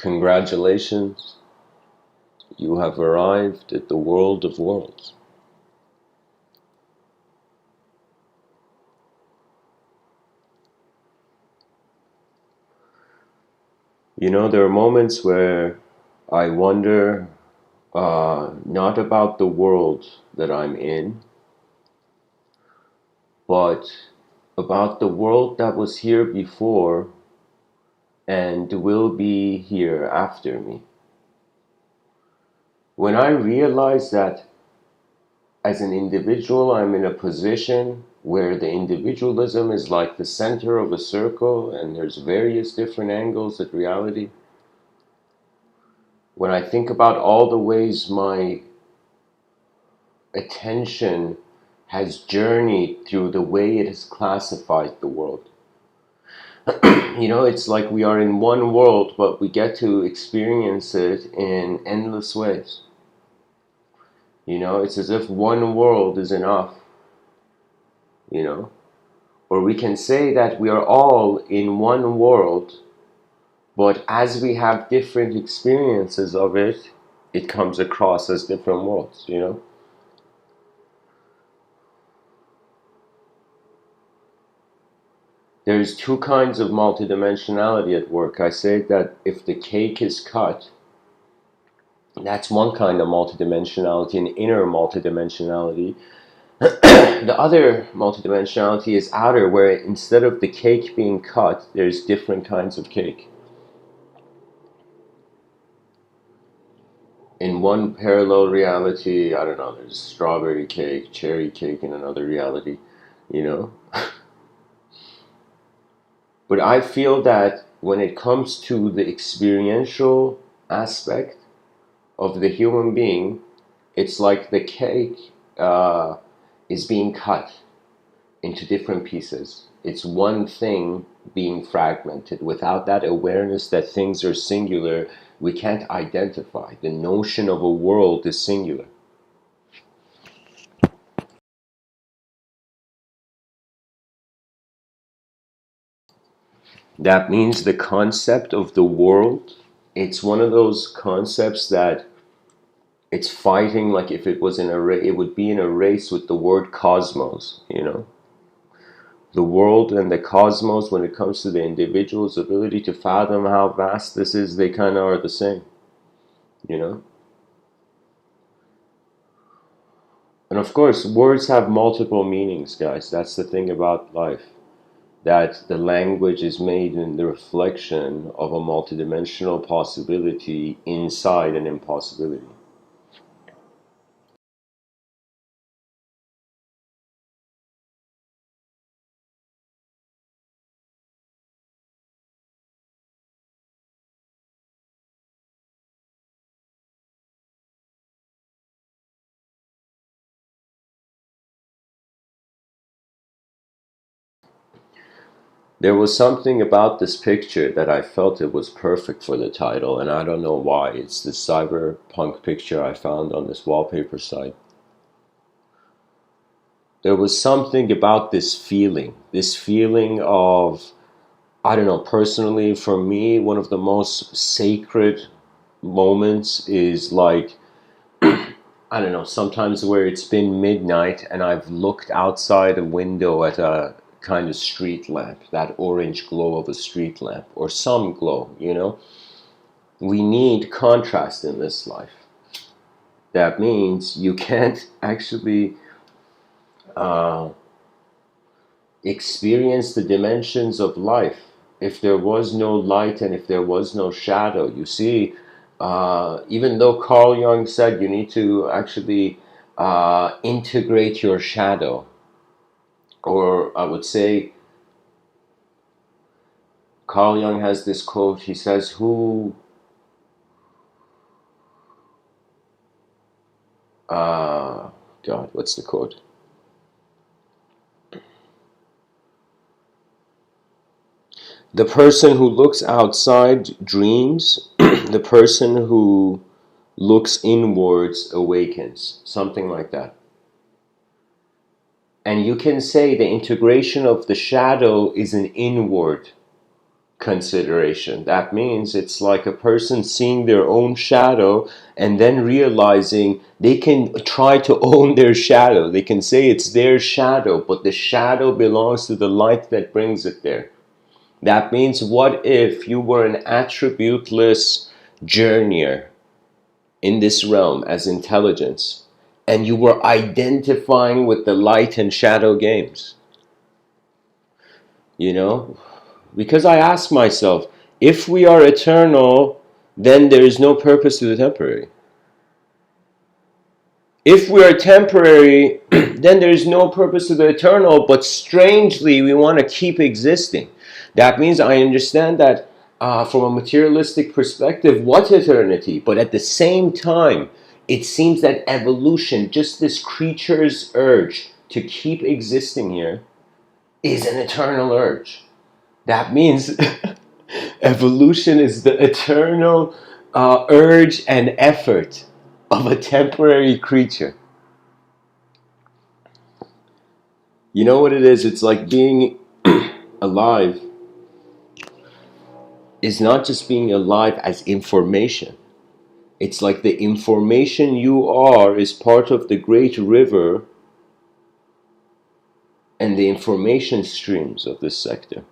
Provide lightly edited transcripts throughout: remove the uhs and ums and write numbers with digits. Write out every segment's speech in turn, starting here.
Congratulations, you have arrived at the world of worlds. You know, there are moments where I wonder not about the world that I'm in, but about the world that was here before and will be here after me. When I realize that as an individual, I'm in a position where the individualism is like the center of a circle and there's various different angles at reality. When I think about all the ways my attention has journeyed through the way it has classified the world. You know, it's like we are in one world, but we get to experience it in endless ways. You know, it's as if one world is enough, you know. Or we can say that we are all in one world, but as we have different experiences of it, it comes across as different worlds, you know. There's two kinds of multidimensionality at work. I say that if the cake is cut, that's one kind of multidimensionality, an inner multidimensionality. The other multidimensionality is outer, where instead of the cake being cut, there's different kinds of cake. In one parallel reality, I don't know, there's strawberry cake, cherry cake in another reality, you know. But I feel that when it comes to the experiential aspect of the human being, it's like the cake is being cut into different pieces. It's one thing being fragmented. Without that awareness that things are singular, we can't identify. The notion of a world is singular. That means the concept of the world, it's one of those concepts that it's fighting, like if it was in a race, it would be in a race with the word cosmos, you know. The world and the cosmos, when it comes to the individual's ability to fathom how vast this is, they kind of are the same, you know. And of course, words have multiple meanings, guys. That's the thing about life. That the language is made in the reflection of a multidimensional possibility inside an impossibility. There was something about this picture that I felt it was perfect for the title, and I don't know why. It's this cyberpunk picture I found on this wallpaper site. There was something about this feeling of, I don't know, personally for me, one of the most sacred moments is like, I don't know, sometimes where it's been midnight and I've looked outside a window at a kind of street lamp, that orange glow of a street lamp, or some glow, you know. We need contrast in this life. That means you can't actually uh, experience the dimensions of life if there was no light and if there was no shadow. You see, even though Carl Jung said you need to actually integrate your shadow, or I would say, Carl Jung has this quote. He says, God, what's the quote? The person who looks outside dreams, the person who looks inwards awakens. Something like that. And you can say the integration of the shadow is an inward consideration. That means it's like a person seeing their own shadow and then realizing they can try to own their shadow. They can say it's their shadow, but the shadow belongs to the light that brings it there. That means, what if you were an attributeless journeyer in this realm as intelligence, and you were identifying with the light and shadow games? You know? Because I ask myself, if we are eternal, then there is no purpose to the temporary. If we are temporary, then there is no purpose to the eternal, but strangely, we want to keep existing. That means I understand that from a materialistic perspective, what eternity? But at the same time, it seems that evolution, just this creature's urge to keep existing here, is an eternal urge. That means evolution is the eternal urge and effort of a temporary creature. You know what it is? It's like being alive is not just being alive as information. It's like the information you are is part of the great river and the information streams of this sector.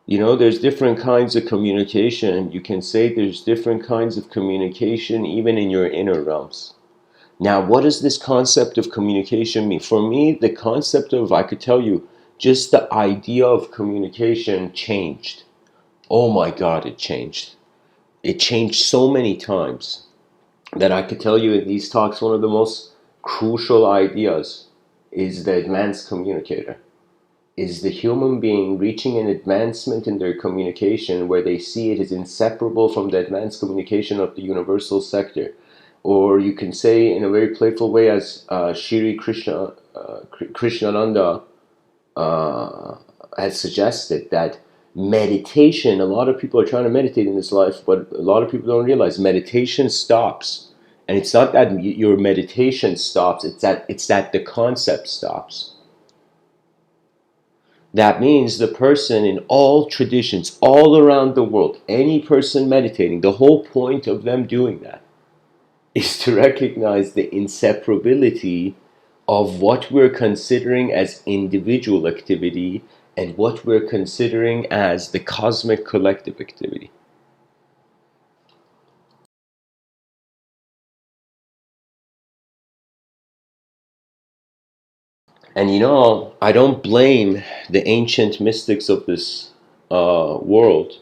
You know, there's different kinds of communication. You can say there's different kinds of communication even in your inner realms. Now, what does this concept of communication mean? For me, the concept of, I could tell you, just the idea of communication changed. Oh my God, it changed. It changed so many times that I could tell you in these talks, one of the most crucial ideas is the advanced communicator. Is the human being reaching an advancement in their communication where they see it is inseparable from the advanced communication of the universal sector. Or you can say in a very playful way, as Krishnananda has suggested, that meditation, a lot of people are trying to meditate in this life, but a lot of people don't realize meditation stops. And it's not that your meditation stops, it's that the concept stops. That means the person in all traditions, all around the world, any person meditating, the whole point of them doing that is to recognize the inseparability of what we're considering as individual activity and what we're considering as the cosmic collective activity. And you know, I don't blame the ancient mystics of this world.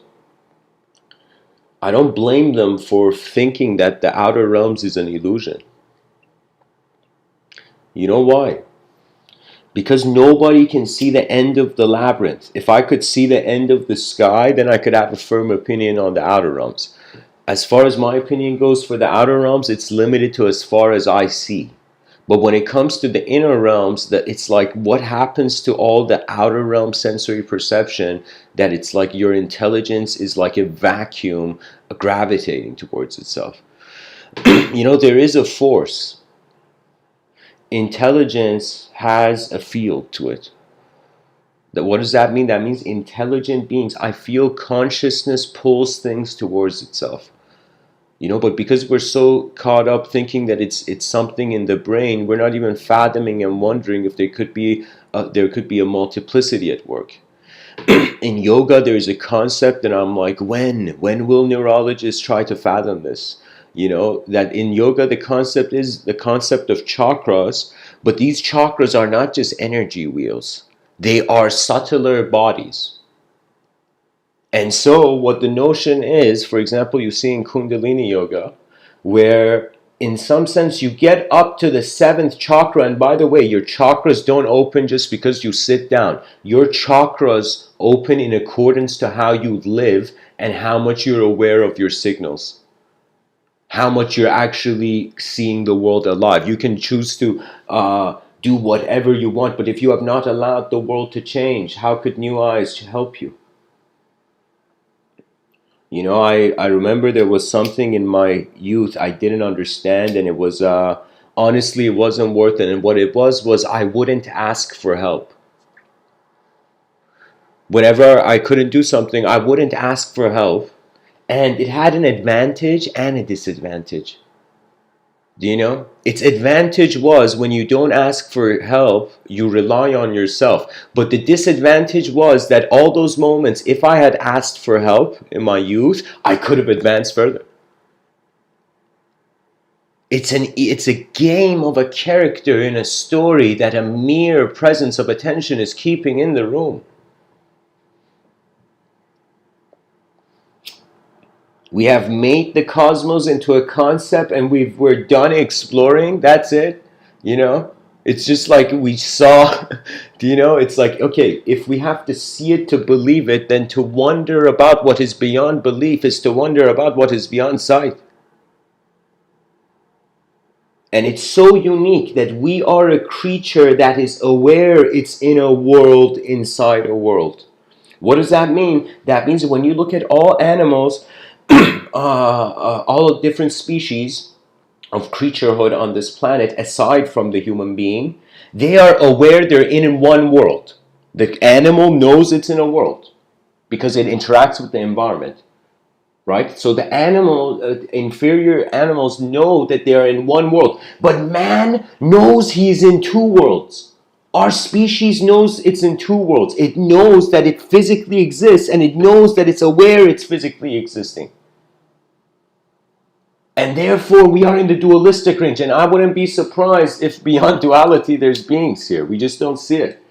I don't blame them for thinking that the outer realms is an illusion. You know why? Because nobody can see the end of the labyrinth. If I could see the end of the sky, then I could have a firm opinion on the outer realms. As far as my opinion goes for the outer realms, it's limited to as far as I see. But when it comes to the inner realms, that it's like what happens to all the outer realm sensory perception, that it's like your intelligence is like a vacuum gravitating towards itself. You know, there is a force. Intelligence has a field to it. What does that mean? That means intelligent beings. I feel consciousness pulls things towards itself. You know, but because we're so caught up thinking that it's something in the brain, we're not even fathoming and wondering if there could be a multiplicity at work. In yoga, there's a concept, and I'm like, when will neurologists try to fathom this? You know, that in yoga the concept is the concept of chakras, but these chakras are not just energy wheels; they are subtler bodies. And so what the notion is, for example, you see in Kundalini Yoga, where in some sense you get up to the seventh chakra, and by the way, your chakras don't open just because you sit down. Your chakras open in accordance to how you live and how much you're aware of your signals. How much you're actually seeing the world alive. You can choose to do whatever you want, but if you have not allowed the world to change, how could new eyes help you? You know, I remember there was something in my youth I didn't understand, and it was, honestly, it wasn't worth it. And what it was I wouldn't ask for help. Whenever I couldn't do something, I wouldn't ask for help. And it had an advantage and a disadvantage. Do you know? Its advantage was when you don't ask for help, you rely on yourself. But the disadvantage was that all those moments, if I had asked for help in my youth, I could have advanced further. It's a game of a character in a story that a mere presence of attention is keeping in the room. We have made the cosmos into a concept and we're done exploring. That's it. You know? It's just like we saw, do you know? It's like, okay, if we have to see it to believe it, then to wonder about what is beyond belief is to wonder about what is beyond sight. And it's so unique that we are a creature that is aware it's in a world inside a world. What does that mean? That means when you look at all animals, all different species of creaturehood on this planet, aside from the human being, they are aware they're in one world. The animal knows it's in a world because it interacts with the environment. Right? So the inferior animals know that they are in one world. But man knows he's in two worlds. Our species knows it's in two worlds. It knows that it physically exists and it knows that it's aware it's physically existing. And therefore we are in the dualistic range. And I wouldn't be surprised if beyond duality there's beings here. We just don't see it.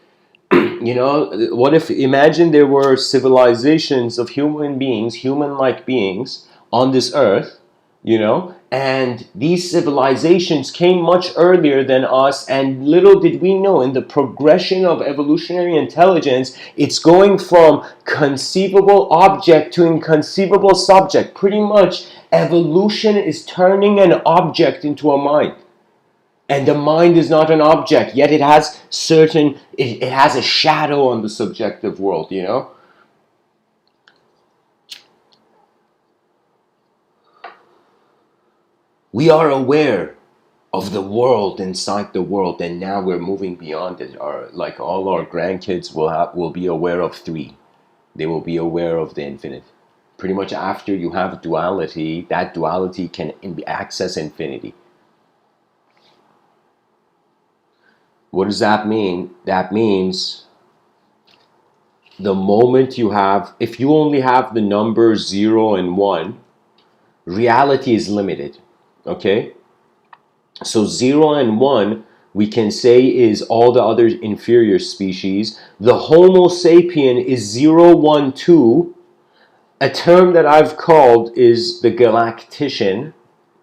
You know, what if, imagine there were civilizations of human beings, human-like beings on this earth, you know, and these civilizations came much earlier than us, and little did we know in the progression of evolutionary intelligence, it's going from conceivable object to inconceivable subject. Pretty much evolution is turning an object into a mind. And the mind is not an object, yet it has it has a shadow on the subjective world, you know? We are aware of the world inside the world, and now we're moving beyond it. Like all our grandkids will be aware of three. They will be aware of the infinite. Pretty much after you have duality, that duality can access infinity. What does that mean? That means the moment you have, if you only have the numbers 0 and 1, reality is limited. Okay? So 0 and 1, we can say, is all the other inferior species. The Homo sapien is 0, 1, 2. A term that I've called is the galactician.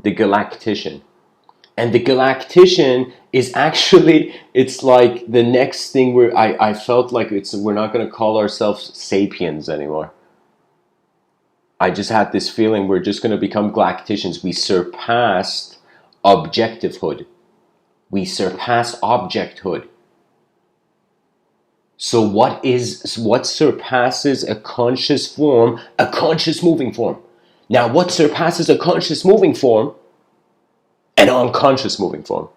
The galactician. And the galactician is actually, it's like the next thing where I felt like we're not going to call ourselves sapiens anymore. I just had this feeling we're just going to become galacticians. We surpassed objectivehood. We surpassed objecthood. So what surpasses a conscious form? A conscious moving form. Now what surpasses a conscious moving form? An unconscious moving form.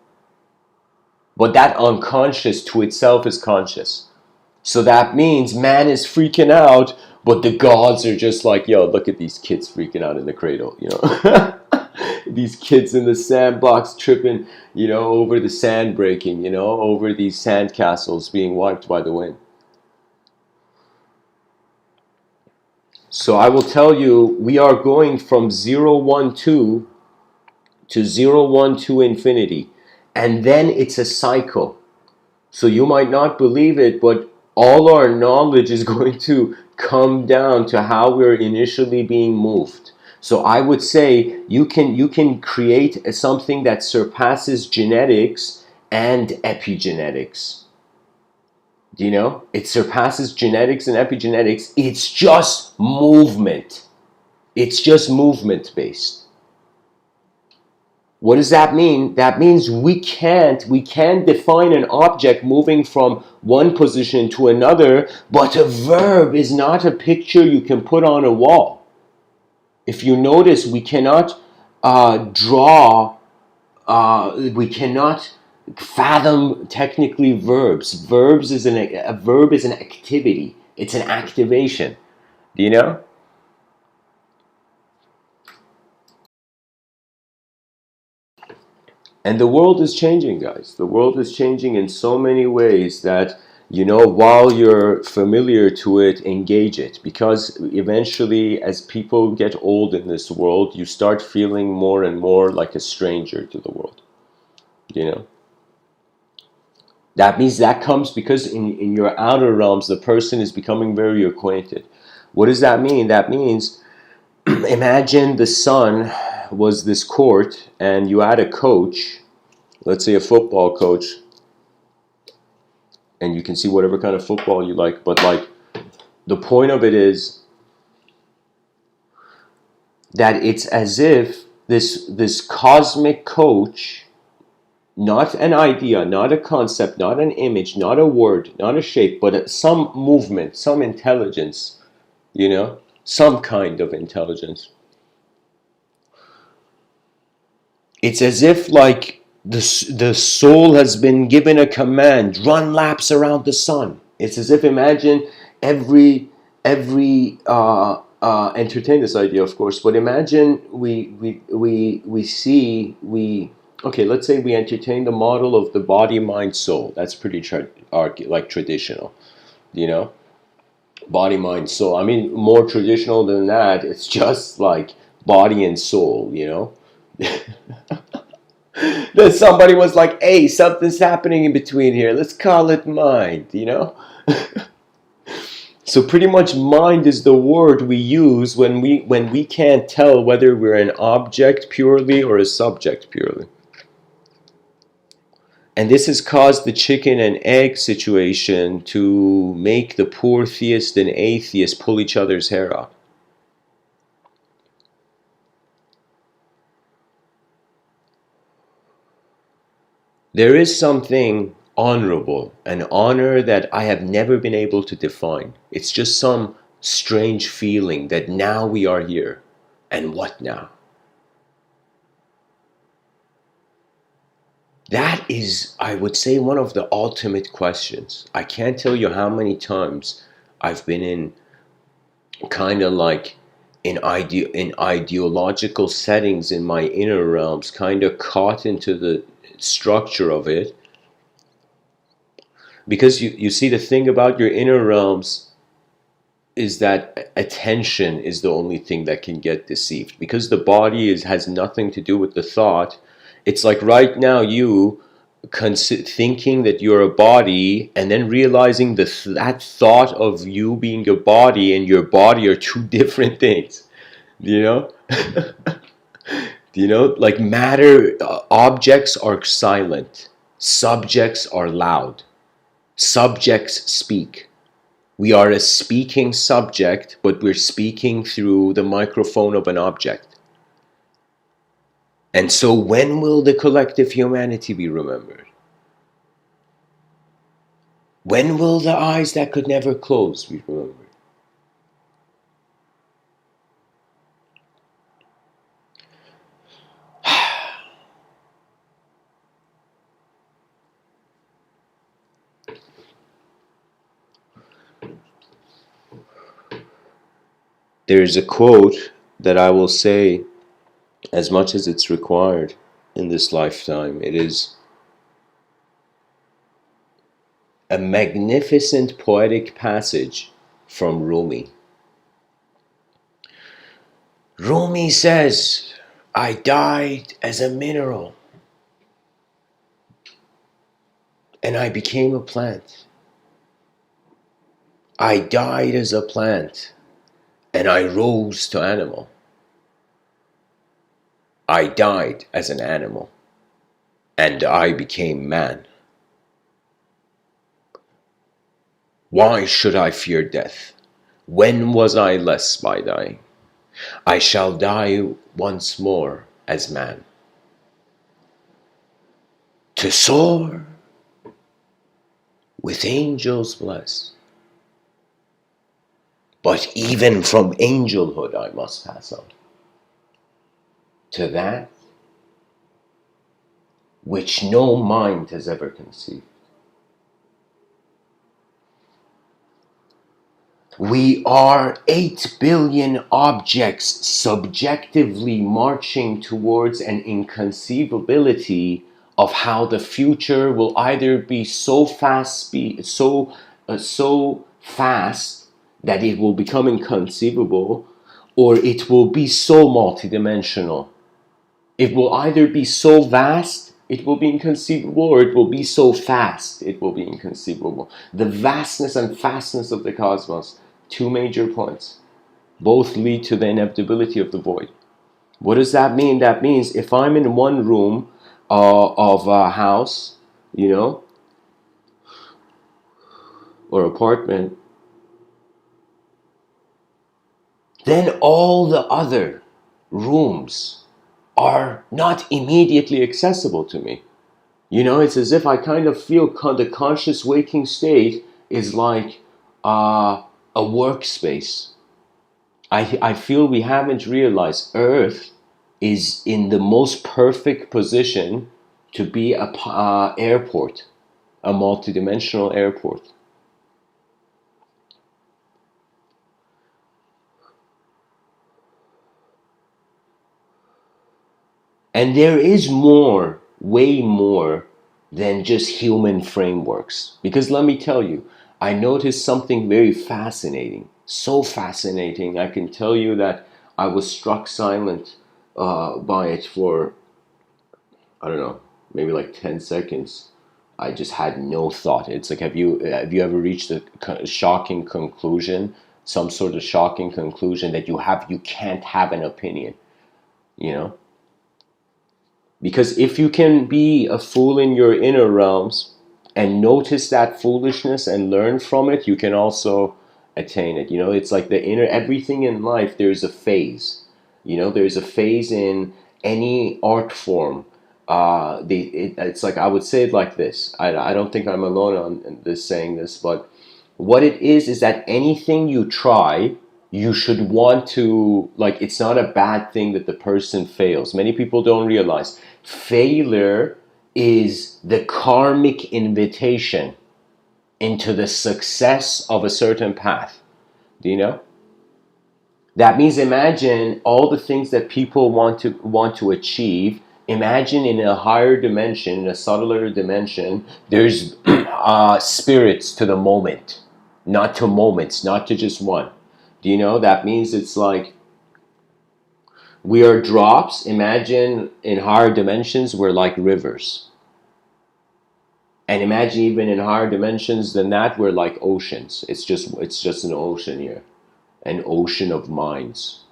But that unconscious to itself is conscious. So that means man is freaking out, but the gods are just like, yo, look at these kids freaking out in the cradle, you know. These kids in the sandbox tripping, you know, over the sand breaking, you know, over these sand castles being wiped by the wind. So I will tell you, we are going from 0, 1, 2 to 0, 1, 2 infinity. And then it's a cycle. So you might not believe it, but all our knowledge is going to come down to how we're initially being moved. So I would say you can create something that surpasses genetics and epigenetics. Do you know? It surpasses genetics and epigenetics. It's just movement. It's just movement based. What does that mean? That means we can't define an object moving from one position to another, but a verb is not a picture you can put on a wall. If you notice, we cannot we cannot fathom technically verbs. A verb is an activity. It's an activation. Do you know? And the world is changing, guys. The world is changing in so many ways that, while you're familiar to it, engage it. Because eventually, as people get old in this world, you start feeling more and more like a stranger to the world. You know? That means that comes because in your outer realms, the person is becoming very acquainted. What does that mean? That means, imagine the sun was this court and you had a coach, let's say a football coach, and you can see whatever kind of football you like, but like the point of it is that it's as if this cosmic coach, not an idea, not a concept, not an image, not a word, not a shape, but some movement, some intelligence, some kind of intelligence. It's as if like the soul has been given a command: run laps around the sun. It's as if, imagine every entertain this idea, of course, but imagine we see we okay, let's say we entertain the model of the body, mind, soul. That's pretty like traditional, you know body, mind, soul. I mean, more traditional than that, it's just like body and soul, Then somebody was like, hey, something's happening in between here, let's call it mind. So pretty much mind is the word we use when we can't tell whether we're an object purely or a subject purely. And this has caused the chicken and egg situation to make the poor theist and atheist pull each other's hair out. There is something honorable, an honor that I have never been able to define. It's just some strange feeling that now we are here. And what now? That is, I would say, one of the ultimate questions. I can't tell you how many times I've been in kind of like in ideological settings in my inner realms, kind of caught into the structure of it. Because you see, the thing about your inner realms is that attention is the only thing that can get deceived, because the body has nothing to do with the thought. It's like right now you thinking that you're a body, and then realizing that thought of you being a body and your body are two different things. Do you know? Like matter, objects are silent, subjects are loud, subjects speak. We are a speaking subject, but we're speaking through the microphone of an object. And so when will the collective humanity be remembered? When will the eyes that could never close be remembered? There is a quote that I will say as much as it's required in this lifetime. It is a magnificent poetic passage from Rumi. Rumi says, I died as a mineral and I became a plant. I died as a plant and I rose to animal. I died as an animal and I became man. Why should I fear death? When was I less by dying? I shall die once more as man. To soar with angels bless. But even from angelhood I must pass on to that which no mind has ever conceived. We are 8 billion objects subjectively marching towards an inconceivability of how the future will either be so so fast that it will become inconceivable, or it will be so multidimensional. It will either be so vast, it will be inconceivable, or it will be so fast, it will be inconceivable. The vastness and fastness of the cosmos, two major points, both lead to the inevitability of the void. What does that mean? That means if I'm in one room of a house, or apartment, then all the other rooms are not immediately accessible to me. It's as if I kind of feel the conscious waking state is like a workspace. I feel we haven't realized Earth is in the most perfect position to be a airport, a multidimensional airport. And there is more, way more than just human frameworks. Because let me tell you, I noticed something very fascinating. So fascinating, I can tell you that I was struck silent by it for, I don't know, maybe like 10 seconds. I just had no thought. It's like, have you ever reached a shocking conclusion, some sort of shocking conclusion that you can't have an opinion, you know? Because if you can be a fool in your inner realms and notice that foolishness and learn from it, you can also attain it. It's like everything in life, there's a phase. There's a phase in any art form. It's like, I would say it like this. I don't think I'm alone on this saying this, but what it is that anything you try, you should want to, like, it's not a bad thing that the person fails. Many people don't realize failure is the karmic invitation into the success of a certain path. Do you know? That means, imagine all the things that people want to achieve. Imagine in a higher dimension, in a subtler dimension, there's spirits to the moment, not to moments, not to just one. Do you know? That means it's like we are drops. Imagine in higher dimensions, we're like rivers. And imagine even in higher dimensions than that, we're like oceans. It's just an ocean here. An ocean of minds.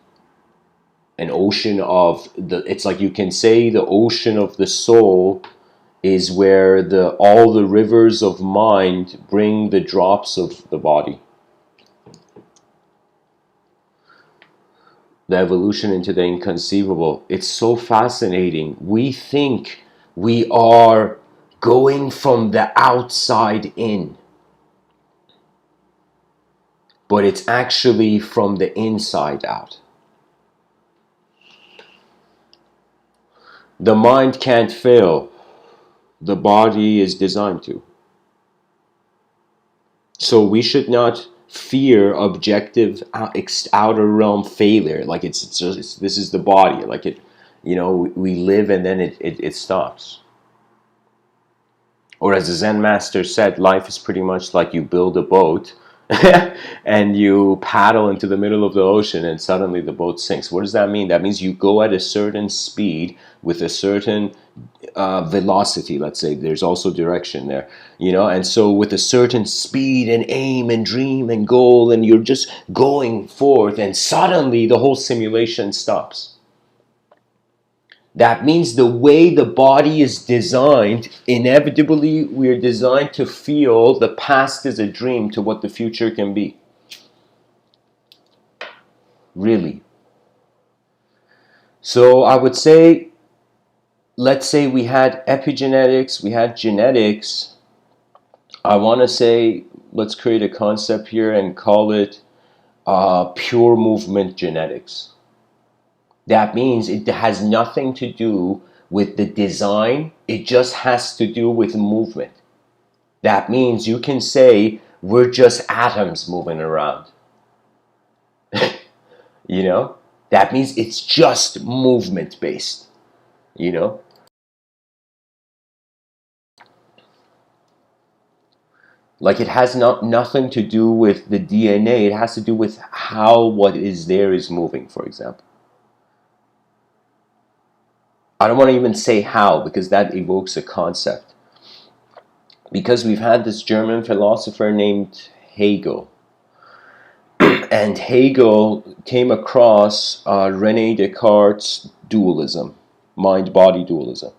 An ocean of it's like, you can say the ocean of the soul is where all the rivers of mind bring the drops of the body. The evolution into the inconceivable. It's so fascinating. We think we are going from the outside in, but it's actually from the inside out. The mind can't fail. The body is designed to. So we should not fear objective outer realm failure. Like it's just, this is the body. Like we live and then it stops. Or as the Zen master said, life is pretty much like you build a boat and you paddle into the middle of the ocean and suddenly the boat sinks. What does that mean? That means you go at a certain speed with a certain velocity, let's say. There's also direction there, and so with a certain speed and aim and dream and goal, and you're just going forth, and suddenly the whole simulation stops. That means the way the body is designed, inevitably we're designed to feel the past is a dream to what the future can be. Really. So I would say, let's say we had epigenetics, we had genetics. I want to say, let's create a concept here and call it pure movement genetics. That means it has nothing to do with the design. It just has to do with movement. That means you can say we're just atoms moving around. You know, that means it's just movement based, you know. Like it has nothing to do with the DNA, it has to do with how what is there is moving, for example. I don't want to even say how, because that evokes a concept. Because we've had this German philosopher named Hegel, and Hegel came across Rene Descartes' dualism, mind-body dualism.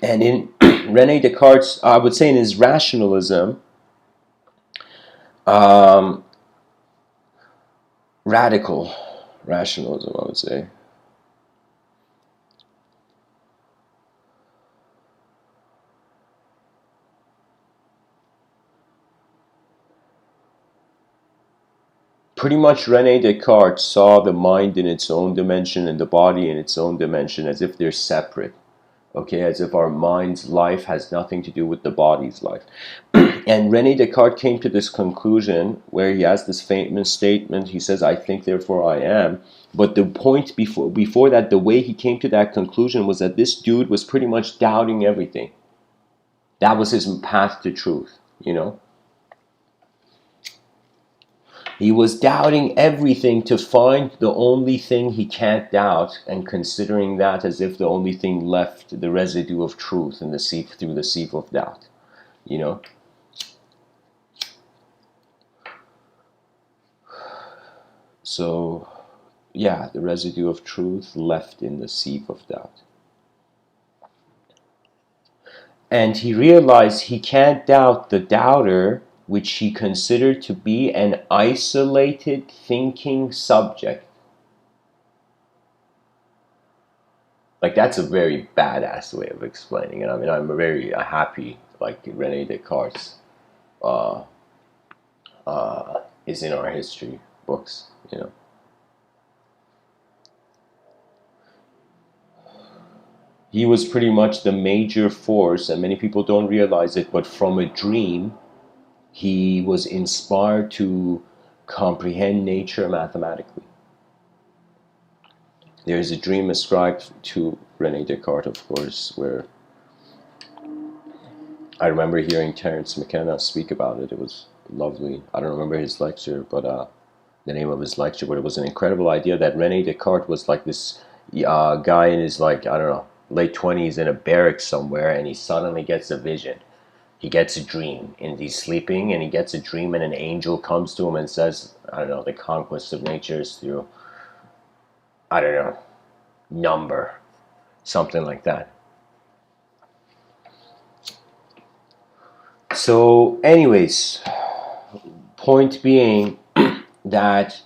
And in Rene Descartes, I would say in his rationalism, um, radical rationalism, I would say, pretty much Rene Descartes saw the mind in its own dimension and the body in its own dimension as if they're separate. Okay, as if our mind's life has nothing to do with the body's life. And Rene Descartes came to this conclusion where he has this famous statement. He says, "I think, therefore I am." But the point before that, the way he came to that conclusion was that this dude was pretty much doubting everything. That was his path to truth, you know? He was doubting everything to find the only thing he can't doubt, and considering that as if the only thing left, the residue of truth in the sieve, through the sieve of doubt, you know? So, yeah, the residue of truth left in the sieve of doubt. And he realized he can't doubt the doubter, which he considered to be an isolated thinking subject. Like, that's a very badass way of explaining it. I mean, I'm very happy, like, Rene Descartes uh, is in our history books, you know. He was pretty much the major force, and many people don't realize it, but from a dream, he was inspired to comprehend nature mathematically. There is a dream ascribed to Rene Descartes, of course, where I remember hearing Terence McKenna speak about it. It was lovely. I don't remember his lecture, but the name of his lecture, but it was an incredible idea that Rene Descartes was like this guy in his, like, I don't know, late 20s in a barracks somewhere, and he suddenly gets a vision. He gets a dream, and he's sleeping, and he gets a dream, and an angel comes to him and says, I don't know, the conquest of nature is through, I don't know, number, something like that. So, anyways, point being that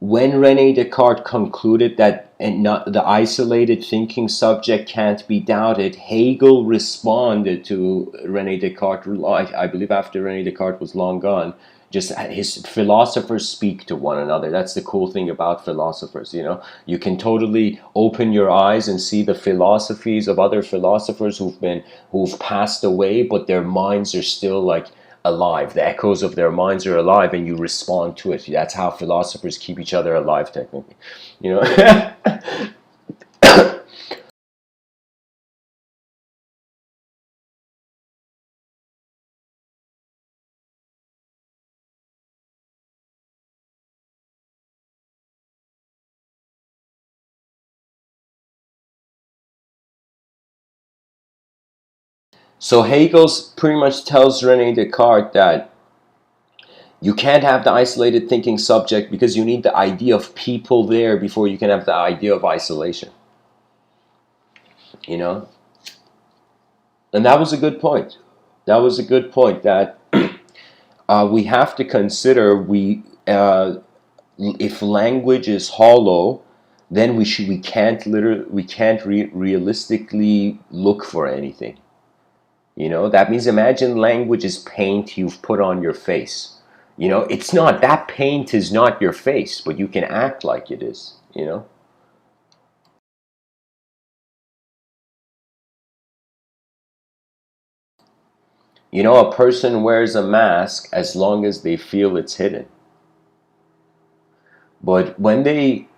when Rene Descartes concluded that the isolated thinking subject can't be doubted, Hegel responded to Rene Descartes, I believe after Rene Descartes was long gone, just his philosophers speak to one another. That's the cool thing about philosophers, you know. You can totally open your eyes and see the philosophies of other philosophers who've passed away, but their minds are still like alive. The echoes of their minds are alive, and you respond to it. That's how philosophers keep each other alive, technically, you know. So Hegel's pretty much tells Rene Descartes that you can't have the isolated thinking subject because you need the idea of people there before you can have the idea of isolation, you know. And that was a good point. That was a good point, that we have to consider, if language is hollow, then we can't realistically look for anything. You know, that means, imagine language is paint you've put on your face. You know, it's not, that paint is not your face, but you can act like it is, you know. You know, a person wears a mask as long as they feel it's hidden. But when they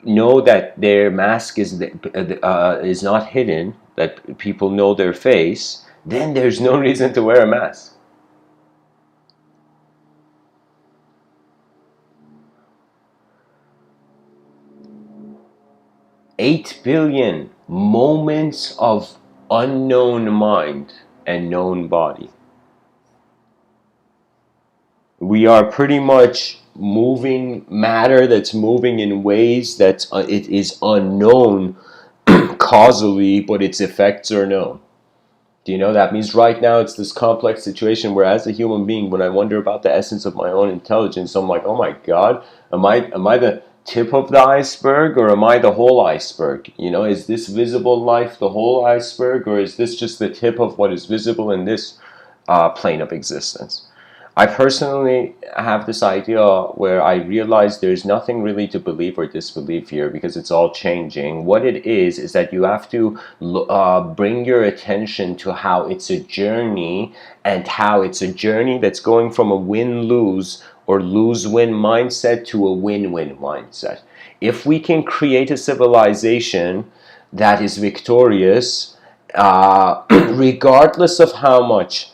know that their mask is not hidden, that people know their face, then there's no reason to wear a mask. 8 billion moments of unknown mind and known body. We are pretty much moving matter that's moving in ways that it is unknown causally, but its effects are known. Do you know that means right now it's this complex situation where, as a human being, when I wonder about the essence of my own intelligence, I'm like, oh my God, am I the tip of the iceberg, or am I the whole iceberg? Is this visible life the whole iceberg, or is this just the tip of what is visible in this plane of existence? I personally have this idea where I realize there's nothing really to believe or disbelieve here, because it's all changing. What it is that you have to bring your attention to how it's a journey, and how it's a journey that's going from a win-lose or lose-win mindset to a win-win mindset. If we can create a civilization that is victorious, regardless of how much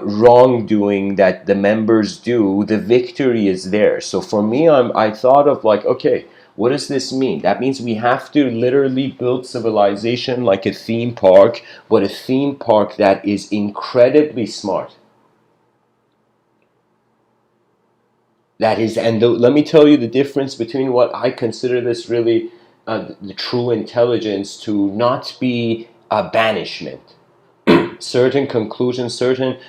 wrongdoing that the members do, the victory is there. So for me, I thought of like, okay, what does this mean? That means we have to literally build civilization like a theme park, but a theme park that is incredibly smart. That is, and let me tell you the difference between what I consider this really the true intelligence to not be a banishment. Certain conclusions,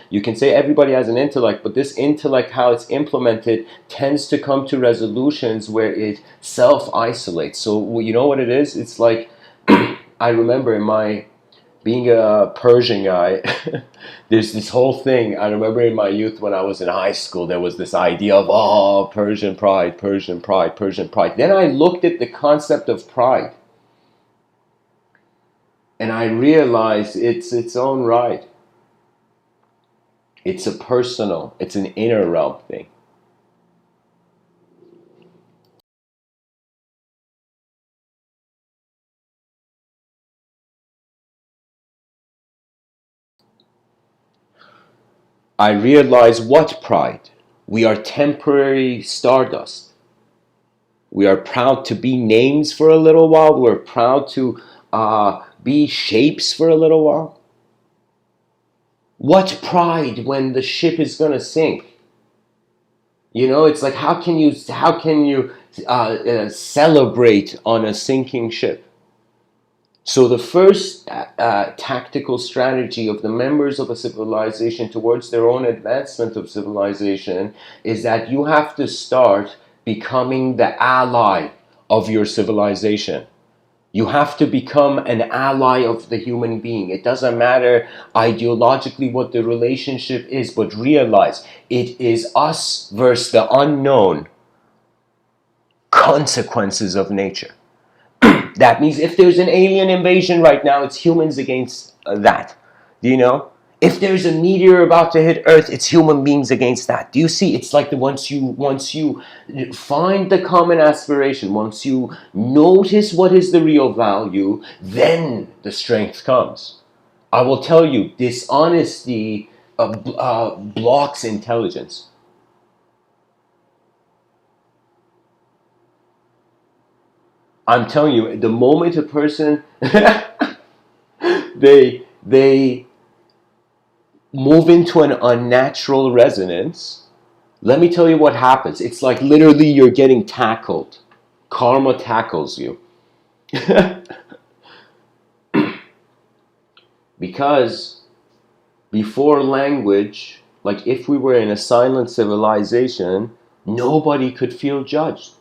you can say everybody has an intellect, but this intellect, how it's implemented, tends to come to resolutions where it self-isolates. So you know what it is? It's like, I remember in my being a Persian guy, there's this whole thing. I remember in my youth when I was in high school, there was this idea of, oh, Persian pride, Persian pride, Persian pride. Then I looked at the concept of pride, and I realized it's its own right. It's it's an inner realm thing. I realize what pride? We are temporary stardust. We are proud to be names for a little while. We're proud to be shapes for a little while. What pride when the ship is gonna sink? It's like, how can you celebrate on a sinking ship? So the first tactical strategy of the members of a civilization towards their own advancement of civilization is that you have to start becoming the ally of your civilization. You have to become an ally of the human being. It doesn't matter ideologically what the relationship is, but realize it is us versus the unknown consequences of nature. That means if there's an alien invasion right now, it's humans against that. Do you know? If there's a meteor about to hit Earth, it's human beings against that. Do you see? It's like once you find the common aspiration, once you notice what is the real value, then the strength comes. I will tell you, dishonesty blocks intelligence. I'm telling you, the moment a person they move into an unnatural resonance, let me tell you what happens. It's like literally you're getting tackled. Karma tackles you. Because before language, like if we were in a silent civilization, nobody could feel judged.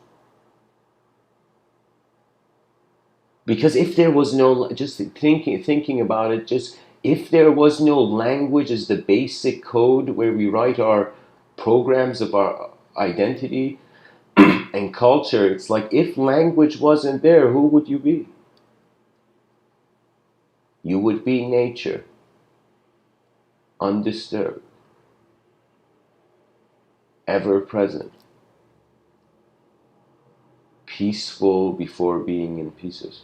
Because if there was no, just thinking about it, just if there was no language as the basic code where we write our programs of our identity and culture, it's like if language wasn't there, who would you be? You would be nature, undisturbed, ever present. peaceful before being in pieces.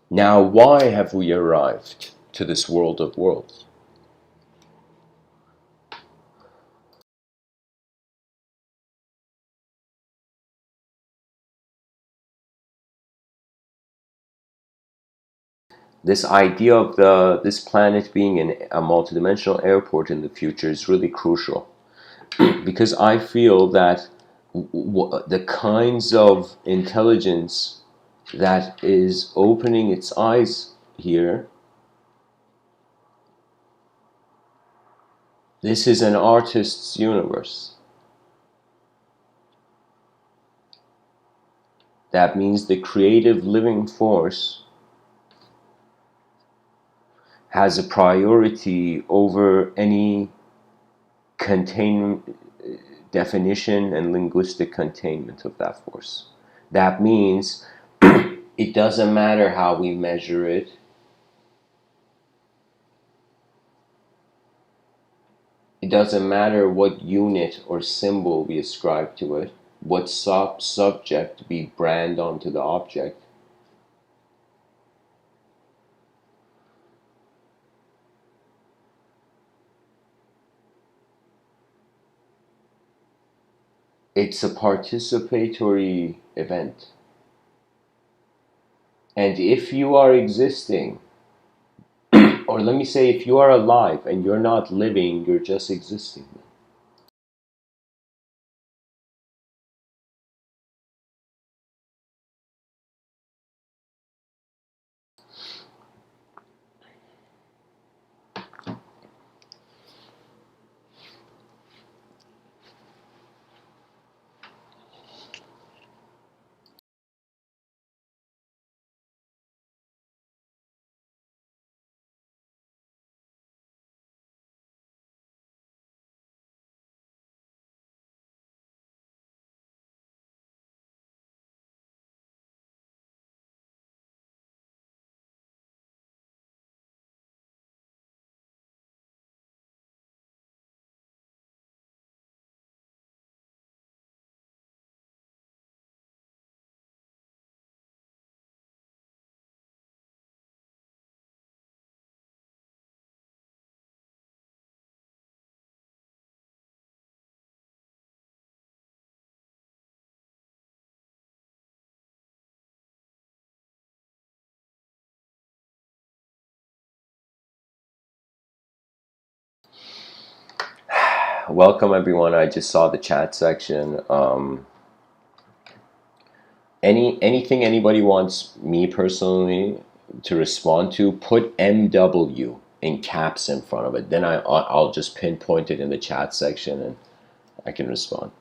Now, why have we arrived to this world of worlds? This idea of this planet being a multidimensional airport in the future is really crucial, because I feel that the kinds of intelligence that is opening its eyes here, this is an artist's universe. That means the creative living force has a priority over any contain definition and linguistic containment of that force. That means it doesn't matter how we measure it. It doesn't matter what unit or symbol we ascribe to it, what subject we brand onto the object. It's a participatory event. And if you are existing, or let me say, if you are alive and you're not living, you're just existing. Welcome everyone. I just saw the chat section. Anything anybody wants me personally to respond to, put MW in caps in front of it. Then I'll just pinpoint it in the chat section and I can respond.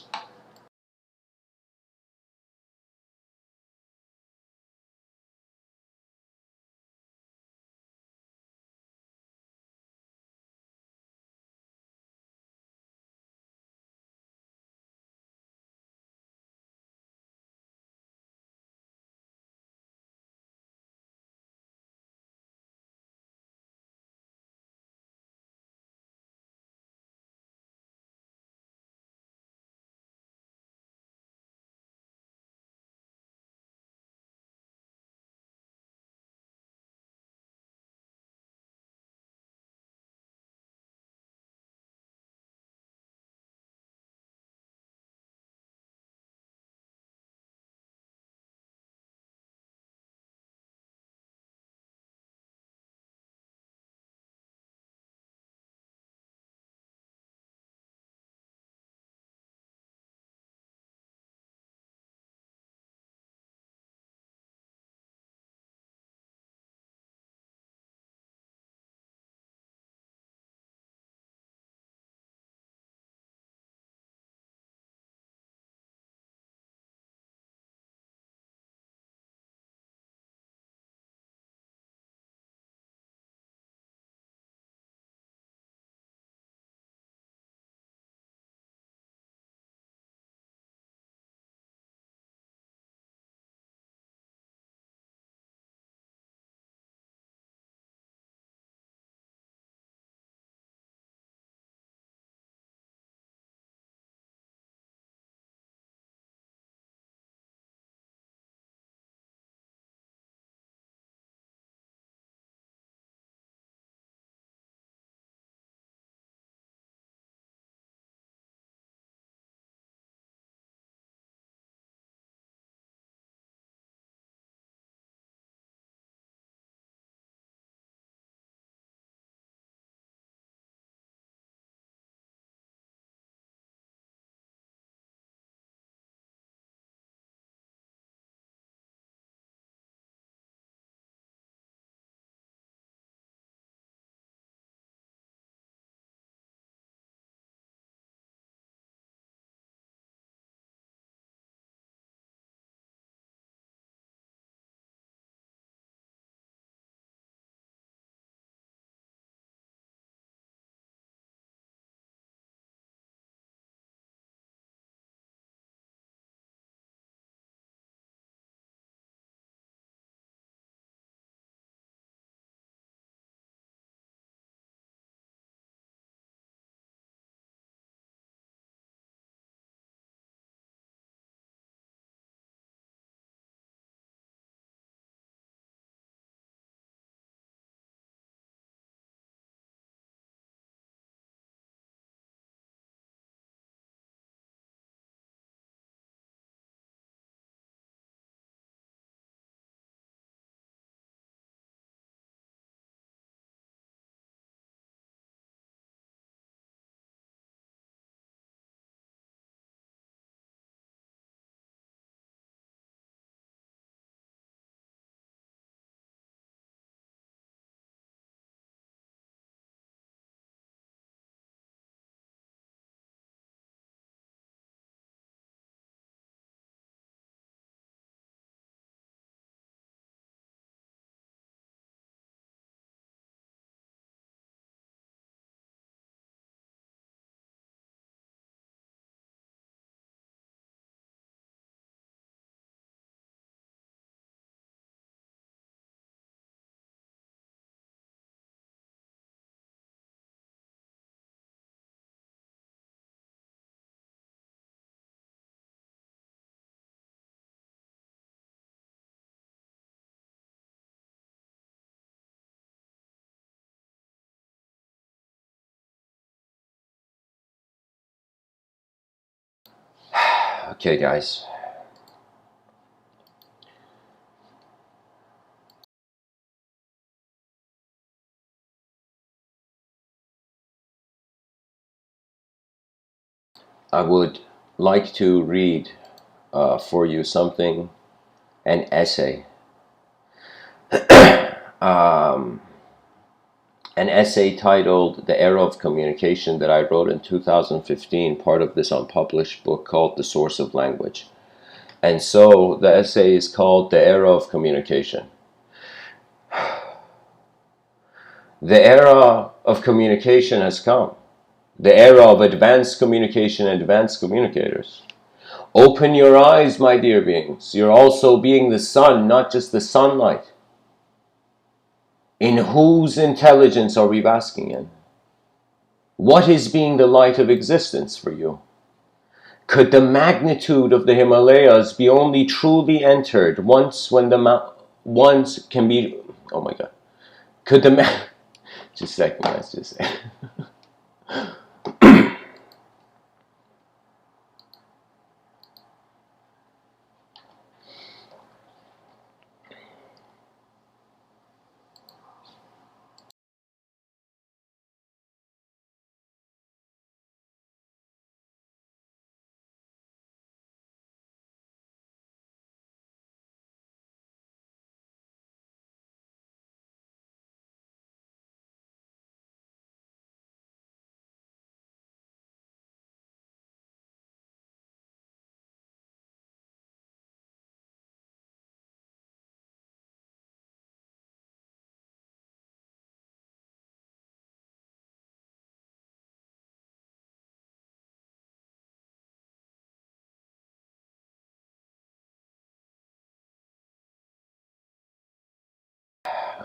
Okay, guys. I would like to read for you something, an essay. um, an essay titled The Era of Communication that I wrote in 2015, part of this unpublished book called The Source of Language. And so the essay is called The Era of Communication. The era of communication has come. The era of advanced communication and advanced communicators. Open your eyes, my dear beings. You're also being the sun, not just the sunlight. In whose intelligence are we basking in? What is being the light of existence for you? Could the magnitude of the Himalayas be only truly entered once when the once can be... Oh my God. Could the... Just a second, guys. Just a second.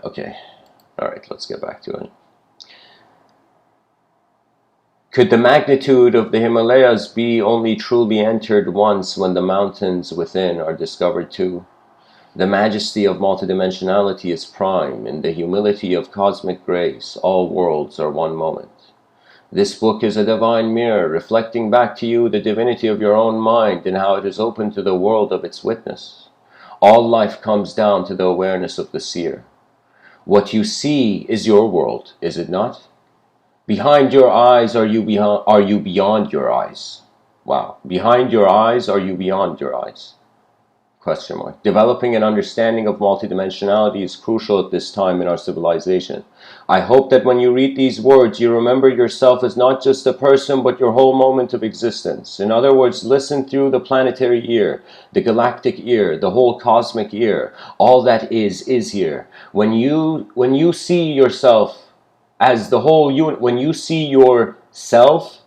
Okay. All right, let's get back to it. Could the magnitude of the Himalayas be only truly entered once when the mountains within are discovered too? The majesty of multidimensionality is prime. In the humility of cosmic grace, all worlds are one moment. This book is a divine mirror, reflecting back to you the divinity of your own mind and how it is open to the world of its witness. All life comes down to the awareness of the seer. What you see is your world, is it not? Behind your eyes, are you beyond your eyes? Wow. Behind your eyes, are you beyond your eyes? Question mark. Developing an understanding of multidimensionality is crucial at this time in our civilization. I hope that when you read these words, you remember yourself as not just a person, but your whole moment of existence. In other words, listen through the planetary ear, the galactic ear, the whole cosmic ear. All that is here. When you see yourself as the whole when you see yourself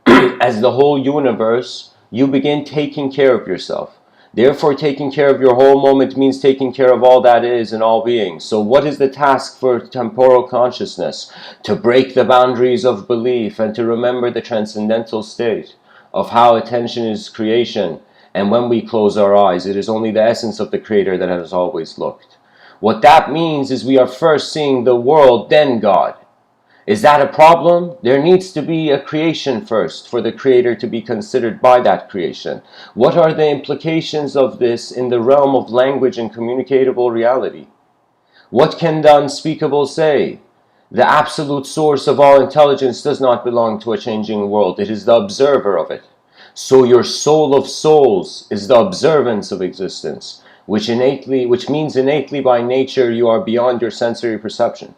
as the whole universe, you begin taking care of yourself. Therefore, taking care of your whole moment means taking care of all that is and all beings. So what is the task for temporal consciousness? To break the boundaries of belief and to remember the transcendental state of how attention is creation. And when we close our eyes, it is only the essence of the Creator that has always looked. What that means is we are first seeing the world, then God. Is that a problem? There needs to be a creation first for the Creator to be considered by that creation. What are the implications of this in the realm of language and communicatable reality? What can the unspeakable say? The absolute source of all intelligence does not belong to a changing world. It is the observer of it. So your soul of souls is the observance of existence, which means innately by nature you are beyond your sensory perception.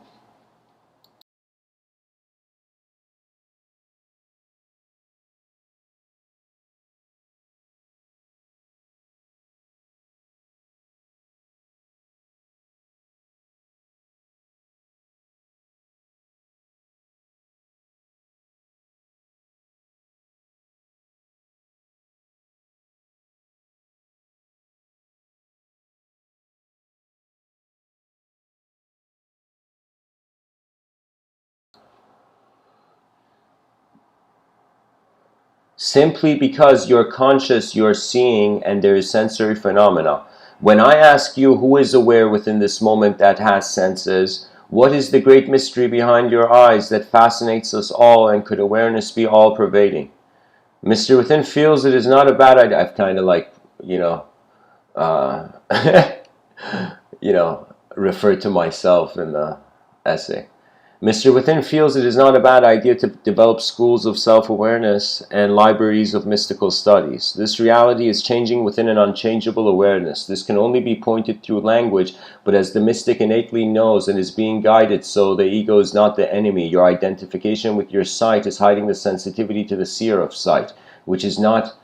Simply because you're conscious, you're seeing, and there is sensory phenomena. When I ask you who is aware within this moment that has senses, what is the great mystery behind your eyes that fascinates us all, and could awareness be all-pervading? Mr. Within feels it is not a bad idea. I've kind of like, uh, referred to myself in the essay. Mr. Within feels it is not a bad idea to develop schools of self-awareness and libraries of mystical studies. This reality is changing within an unchangeable awareness. This can only be pointed through language, but as the mystic innately knows and is being guided, so the ego is not the enemy. Your identification with your sight is hiding the sensitivity to the seer of sight, which is not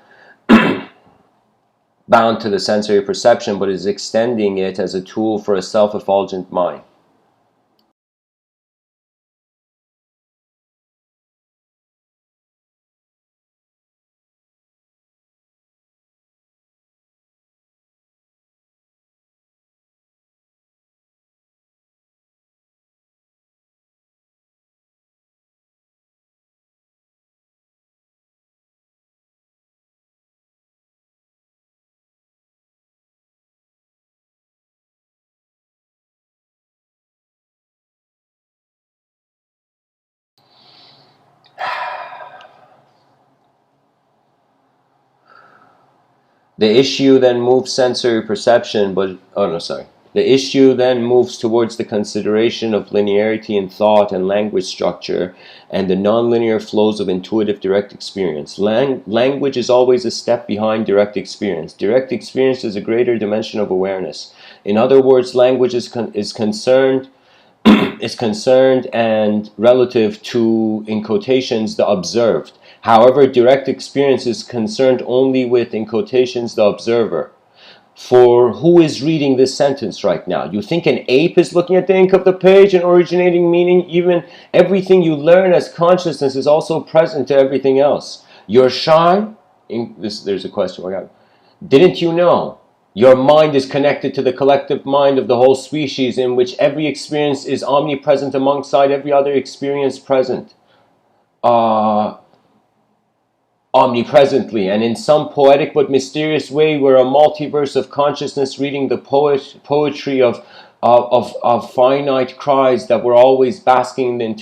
bound to the sensory perception, but is extending it as a tool for a self-effulgent mind. The issue then moves sensory perception, The issue then moves towards the consideration of linearity in thought and language structure and the nonlinear flows of intuitive direct experience. Language is always a step behind direct experience. Direct experience is a greater dimension of awareness. In other words, language is concerned and relative to, in quotations, the observed. However, direct experience is concerned only with, in quotations, the observer. For who is reading this sentence right now? You think an ape is looking at the ink of the page and originating meaning? Even everything you learn as consciousness is also present to everything else. You're shy? There's a question. Didn't you know? Your mind is connected to the collective mind of the whole species, in which every experience is omnipresent alongside every other experience present. Omnipresently, and in some poetic but mysterious way, we're a multiverse of consciousness reading the poetry of finite cries that we're always basking in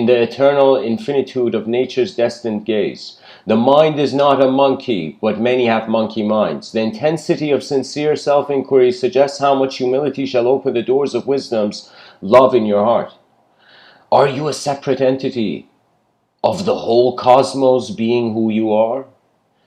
the eternal infinitude of nature's destined gaze. The mind is not a monkey, but many have monkey minds. The intensity of sincere self-inquiry suggests how much humility shall open the doors of wisdom's love in your heart. Are you a separate entity of the whole cosmos being who you are?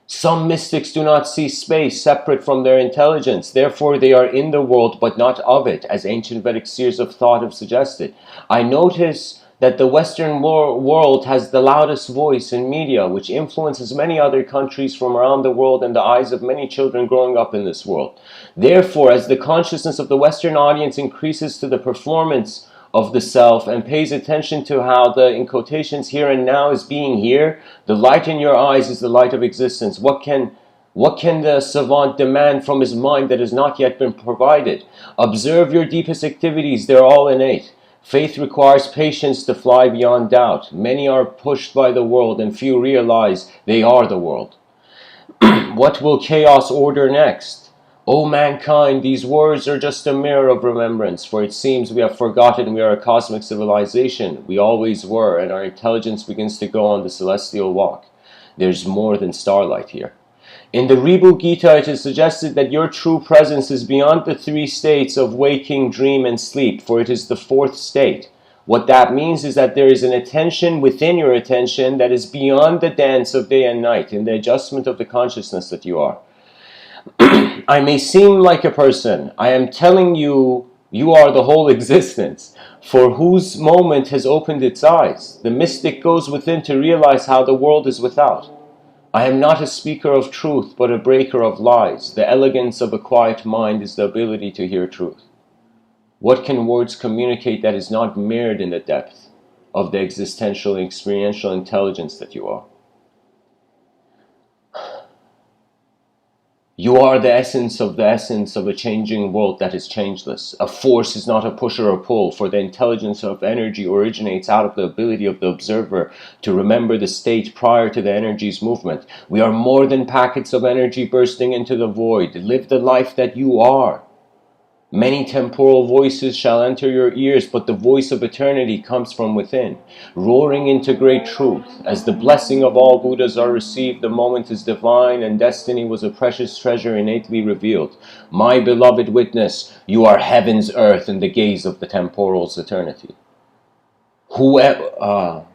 Some mystics do not see space separate from their intelligence. Therefore, they are in the world, but not of it, as ancient Vedic seers of thought have suggested. I notice that the Western world has the loudest voice in media, which influences many other countries from around the world and the eyes of many children growing up in this world. Therefore, as the consciousness of the Western audience increases to the performance of the self and pays attention to how the, in quotations, here and now is being here, the light in your eyes is the light of existence. What can the savant demand from his mind that has not yet been provided? Observe your deepest activities, they're all innate. Faith requires patience to fly beyond doubt. Many are pushed by the world and few realize they are the world. What will chaos order next? O mankind, these words are just a mirror of remembrance, for it seems we have forgotten we are a cosmic civilization. We always were, and our intelligence begins to go on the celestial walk. There's more than starlight here. In the Ribhu Gita, it is suggested that your true presence is beyond the three states of waking, dream, and sleep, for it is the fourth state. What that means is that there is an attention within your attention that is beyond the dance of day and night, in the adjustment of the consciousness that you are. I may seem like a person. I am telling you, you are the whole existence, for whose moment has opened its eyes. The mystic goes within to realize how the world is without. I am not a speaker of truth, but a breaker of lies. The elegance of a quiet mind is the ability to hear truth. What can words communicate that is not mirrored in the depth of the existential and experiential intelligence that you are? You are the essence of a changing world that is changeless. A force is not a push or a pull, for the intelligence of energy originates out of the ability of the observer to remember the state prior to the energy's movement. We are more than packets of energy bursting into the void. Live the life that you are. Many temporal voices shall enter your ears, but the voice of eternity comes from within, roaring into great truth. As the blessing of all Buddhas are received, the moment is divine, and destiny was a precious treasure innately revealed. My beloved witness, you are heaven's earth in the gaze of the temporal's eternity. Whoever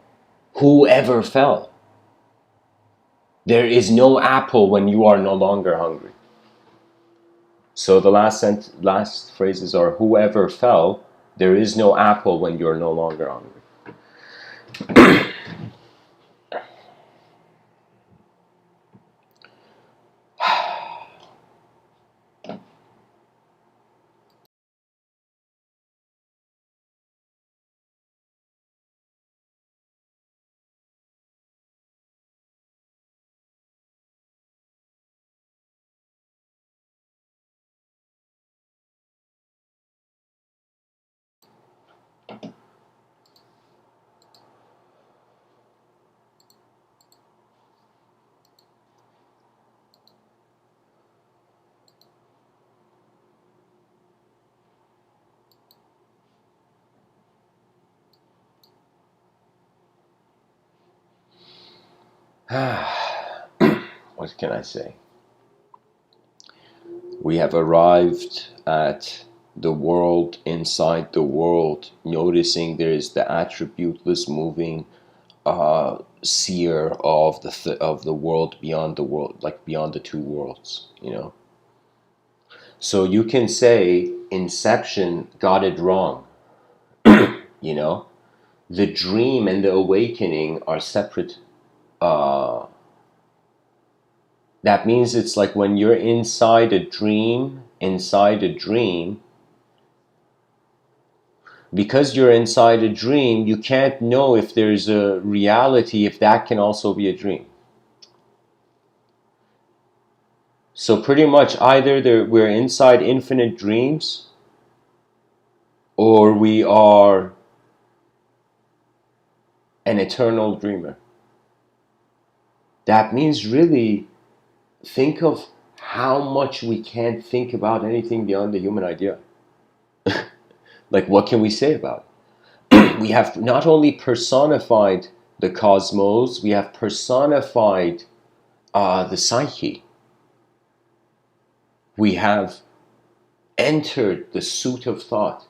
fell? There is no apple when you are no longer hungry. So the last phrases are, whoever fell, there is no apple when you're no longer hungry. What can I say? We have arrived at the world inside the world, noticing there is the attributeless moving seer of the world beyond the world, like beyond the two worlds, you know. So you can say Inception got it wrong, you know. The dream and the awakening are separate. That means it's like when you're inside a dream, because you're inside a dream, you can't know if there's a reality, if that can also be a dream. So pretty much either we're inside infinite dreams, or we are an eternal dreamer. That means really think of how much we can't think about anything beyond the human idea. Like, what can we say about it? We have not only personified the cosmos, we have personified the psyche. We have entered the suit of thought.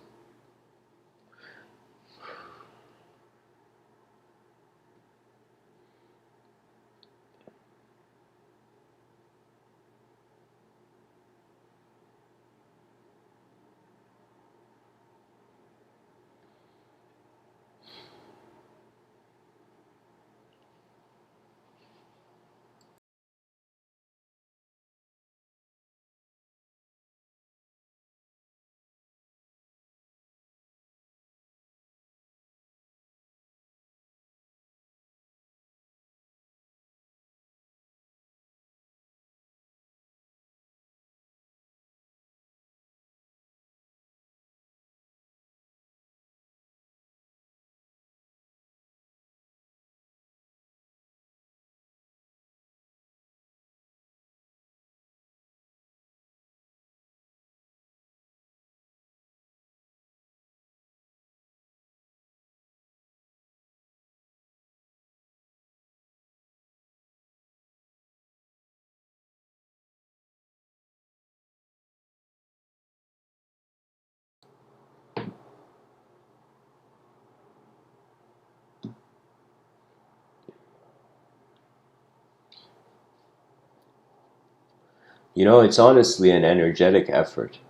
You know, it's honestly an energetic effort.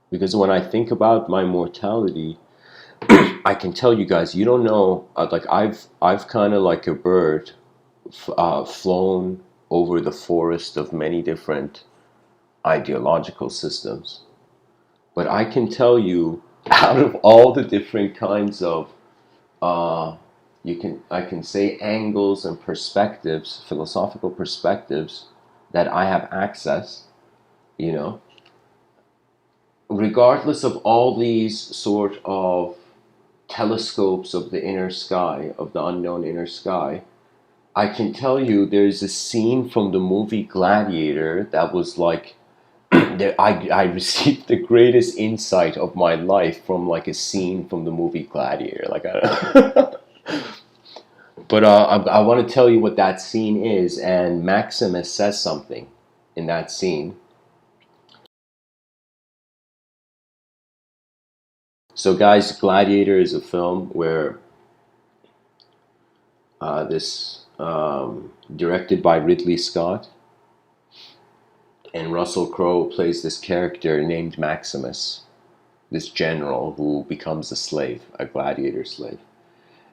Because when I think about my mortality, I can tell you guys, you don't know. Like I've kind of like a bird, flown over the forest of many different ideological systems. But I can tell you, out of all the different kinds of, I can say angles and perspectives, philosophical perspectives that I have access, you know, regardless of all these sort of telescopes of the inner sky, of the unknown inner sky, I can tell you there's a scene from the movie Gladiator that was like I received the greatest insight of my life from like a scene from the movie Gladiator. Like I don't but I want to tell you what that scene is, and Maximus says something in that scene. So, guys, Gladiator is a film where this directed by Ridley Scott, and Russell Crowe plays this character named Maximus, this general who becomes a slave, a gladiator slave.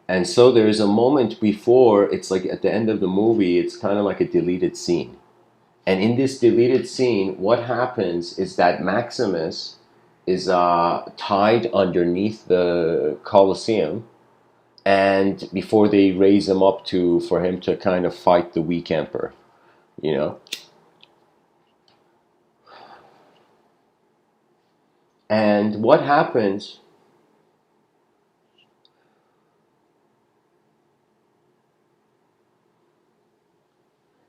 And so there's a moment before, it's like at the end of the movie, it's kind of like a deleted scene. And in this deleted scene, what happens is that Maximus is tied underneath the Colosseum, and before they raise him up to for him to kind of fight the weak emperor, you know. And what happens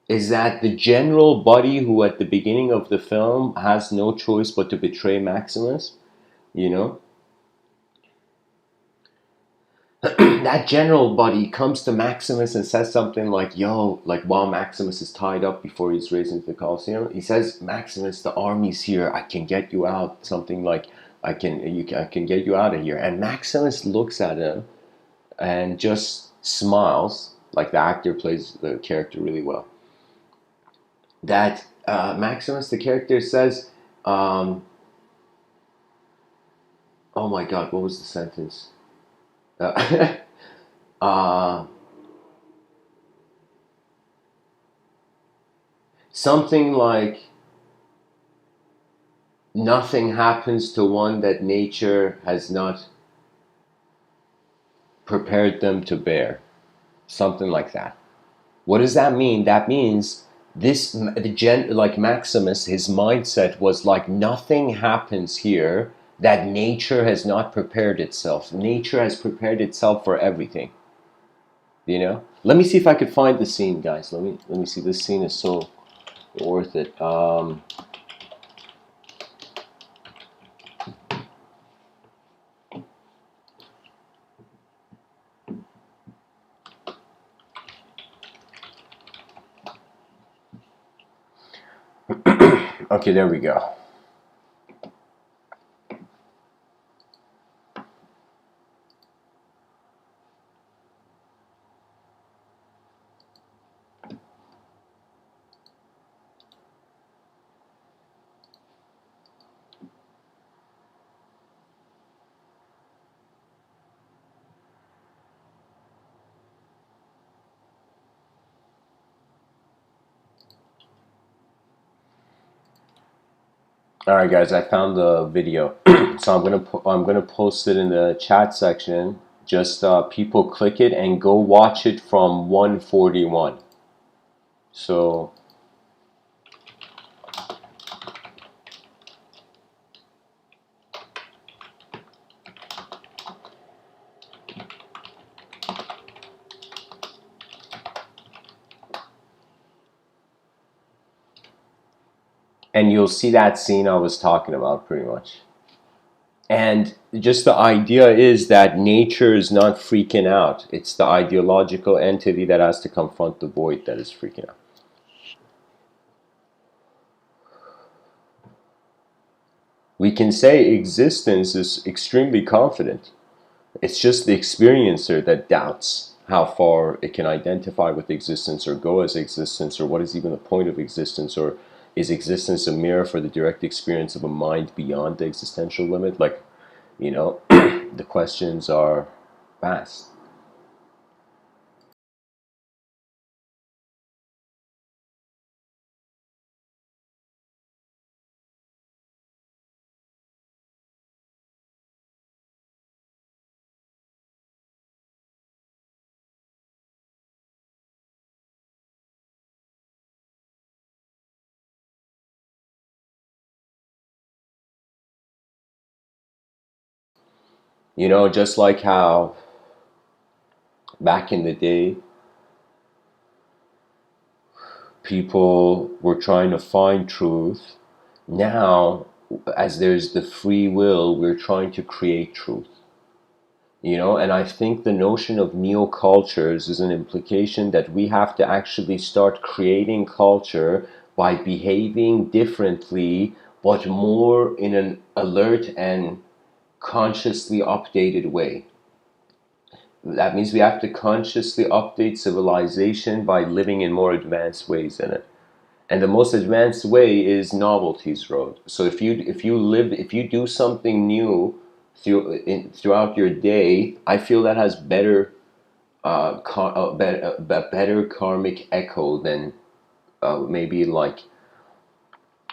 is that the general buddy who at the beginning of the film has no choice but to betray Maximus, you know, that general buddy comes to Maximus and says something like, yo, like while Maximus is tied up before he's raised into the Colosseum, he says, Maximus, the army's here, I can get you out, something like, I can get you out of here. And Maximus looks at him and just smiles, like the actor plays the character really well. That Maximus, the character, says, oh my god, what was the sentence? Uh, uh, something like, nothing happens to one that nature has not prepared them to bear. Something like that. What does that mean? That means like Maximus, his mindset was like, nothing happens here that nature has not prepared itself. Nature has prepared itself for everything. You know? Let me see if I could find the scene, guys. Let me see. This scene is so worth it. Okay, there we go. All right, guys, I found the video, so I'm gonna post it in the chat section. Just people click it and go watch it from 141. So and you'll see that scene I was talking about pretty much. And just the idea is that nature is not freaking out. It's the ideological entity that has to confront the void that is freaking out. We can say existence is extremely confident. It's just the experiencer that doubts how far it can identify with existence or go as existence, or what is even the point of existence, or is existence a mirror for the direct experience of a mind beyond the existential limit? Like, you know, the questions are vast. You know, just like how back in the day, people were trying to find truth Now, as there's the free will, we're trying to create truth. And I think the notion of neo-cultures is an implication that we have to actually start creating culture by behaving differently, but more in an alert and consciously updated way. That means we have to consciously update civilization by living in more advanced ways in it. And the most advanced way is novelties road. So if you do something new throughout your day, I feel that has better karmic echo than maybe like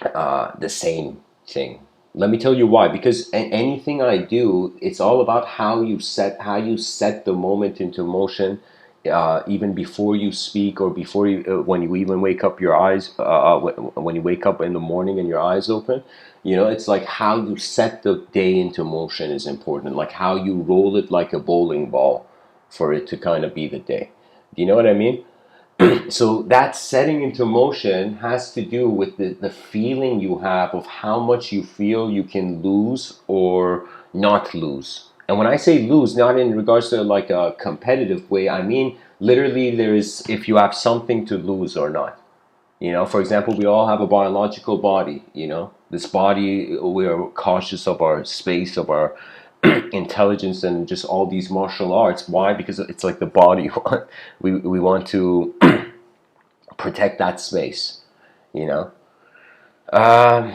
the same thing. Let me tell you why. Because anything I do, it's all about how you set the moment into motion, even before you speak or before you when you even wake up your eyes when you wake up in the morning and your eyes open. It's like how you set the day into motion is important. Like how you roll it like a bowling ball for it to kind of be the day. Do you know what I mean? So that setting into motion has to do with the feeling you have of how much you feel you can lose or not lose. And when I say lose, not in regards to like a competitive way, I mean literally there is if you have something to lose or not. For example, we all have a biological body. This body, we are cautious of our space, of our intelligence, and just all these martial arts. Why? Because it's like the body. We want to protect that space, you know. Um,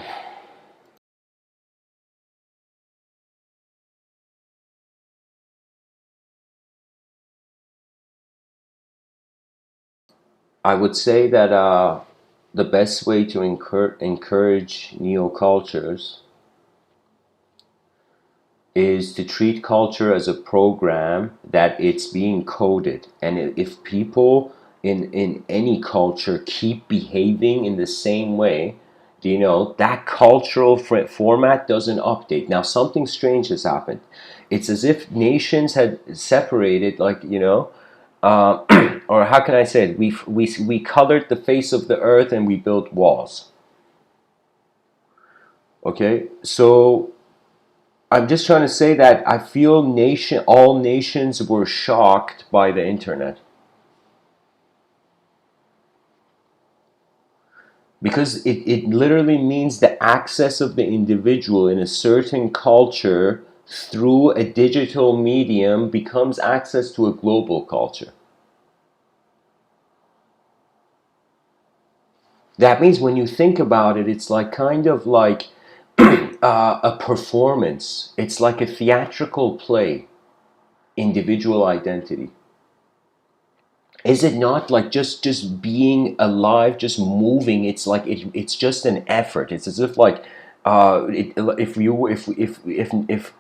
I would say that the best way to encourage neo-cultures is to treat culture as a program that it's being coded. And if people in any culture keep behaving in the same way, that cultural format doesn't update. Now, something strange has happened. It's as if nations had separated, like, uh, or how can I say it? We colored the face of the earth and we built walls. Okay, so I'm just trying to say that I feel all nations were shocked by the internet because it literally means the access of the individual in a certain culture through a digital medium becomes access to a global culture. That means when you think about it, it's like kind of like a performance. It's like a theatrical play, individual identity. Is it not like just being alive, just moving? It's like it's just an effort. It's as if like if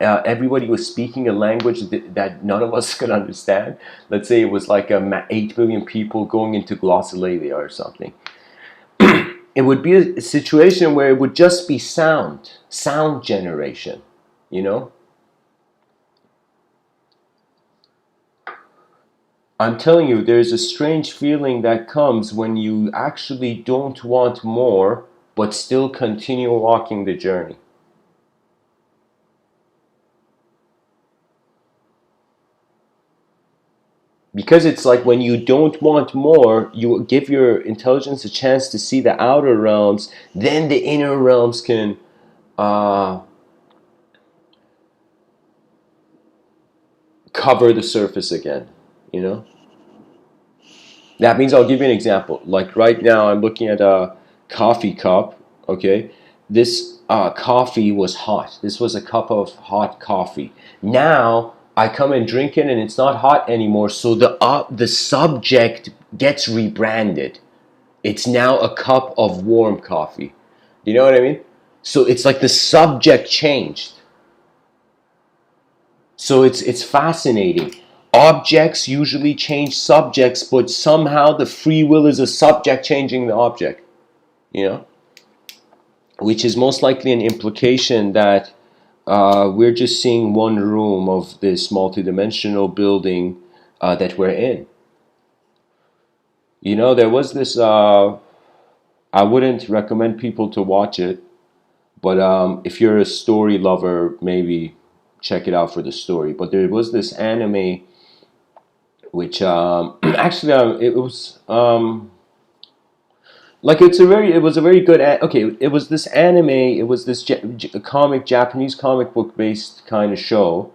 everybody was speaking a language that none of us could understand. Let's say it was like 8 billion people going into glossolalia or something. It would be a situation where it would just be sound generation. You know, I'm telling you, there's a strange feeling that comes when you actually don't want more, but still continue walking the journey. Because it's like when you don't want more, you give your intelligence a chance to see the outer realms, then the inner realms can uh, cover the surface again, you know? That means I'll give you an example. Like right now, I'm looking at a coffee cup. Okay, this coffee was hot. This was a cup of hot coffee. Now I come and drink it, and it's not hot anymore. So the subject gets rebranded. It's now a cup of warm coffee. Do you know what I mean? So it's like the subject changed. So it's fascinating. Objects usually change subjects, but somehow the free will is a subject changing the object, you know, which is most likely an implication that we're just seeing one room of this multidimensional building that we're in. There was this, I wouldn't recommend people to watch it, But if you're a story lover, maybe check it out for the story. But there was this anime which actually it was like it was a very good okay, it was this anime, it was this comic, Japanese comic book based kind of show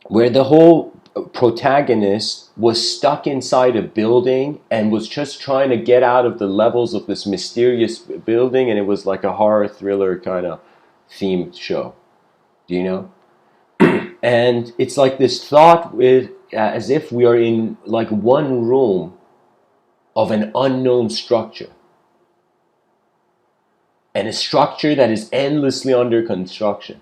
where the whole protagonist was stuck inside a building and was just trying to get out of the levels of this mysterious building, and it was like a horror thriller kind of themed show. Do you know? And it's like this thought with as if we are in like one room of an unknown structure, and a structure that is endlessly under construction.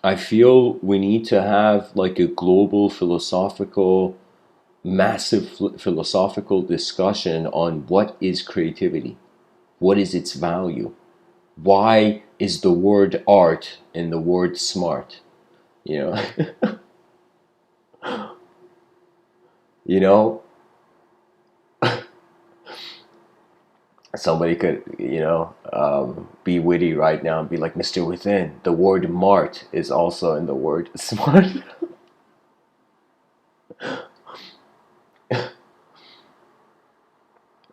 I feel we need to have like a global philosophical, massive philosophical discussion on what is creativity, what is its value, why is the word art and the word smart, you know? You know, somebody could, be witty right now and be like, Mr. Within, the word mart is also in the word smart.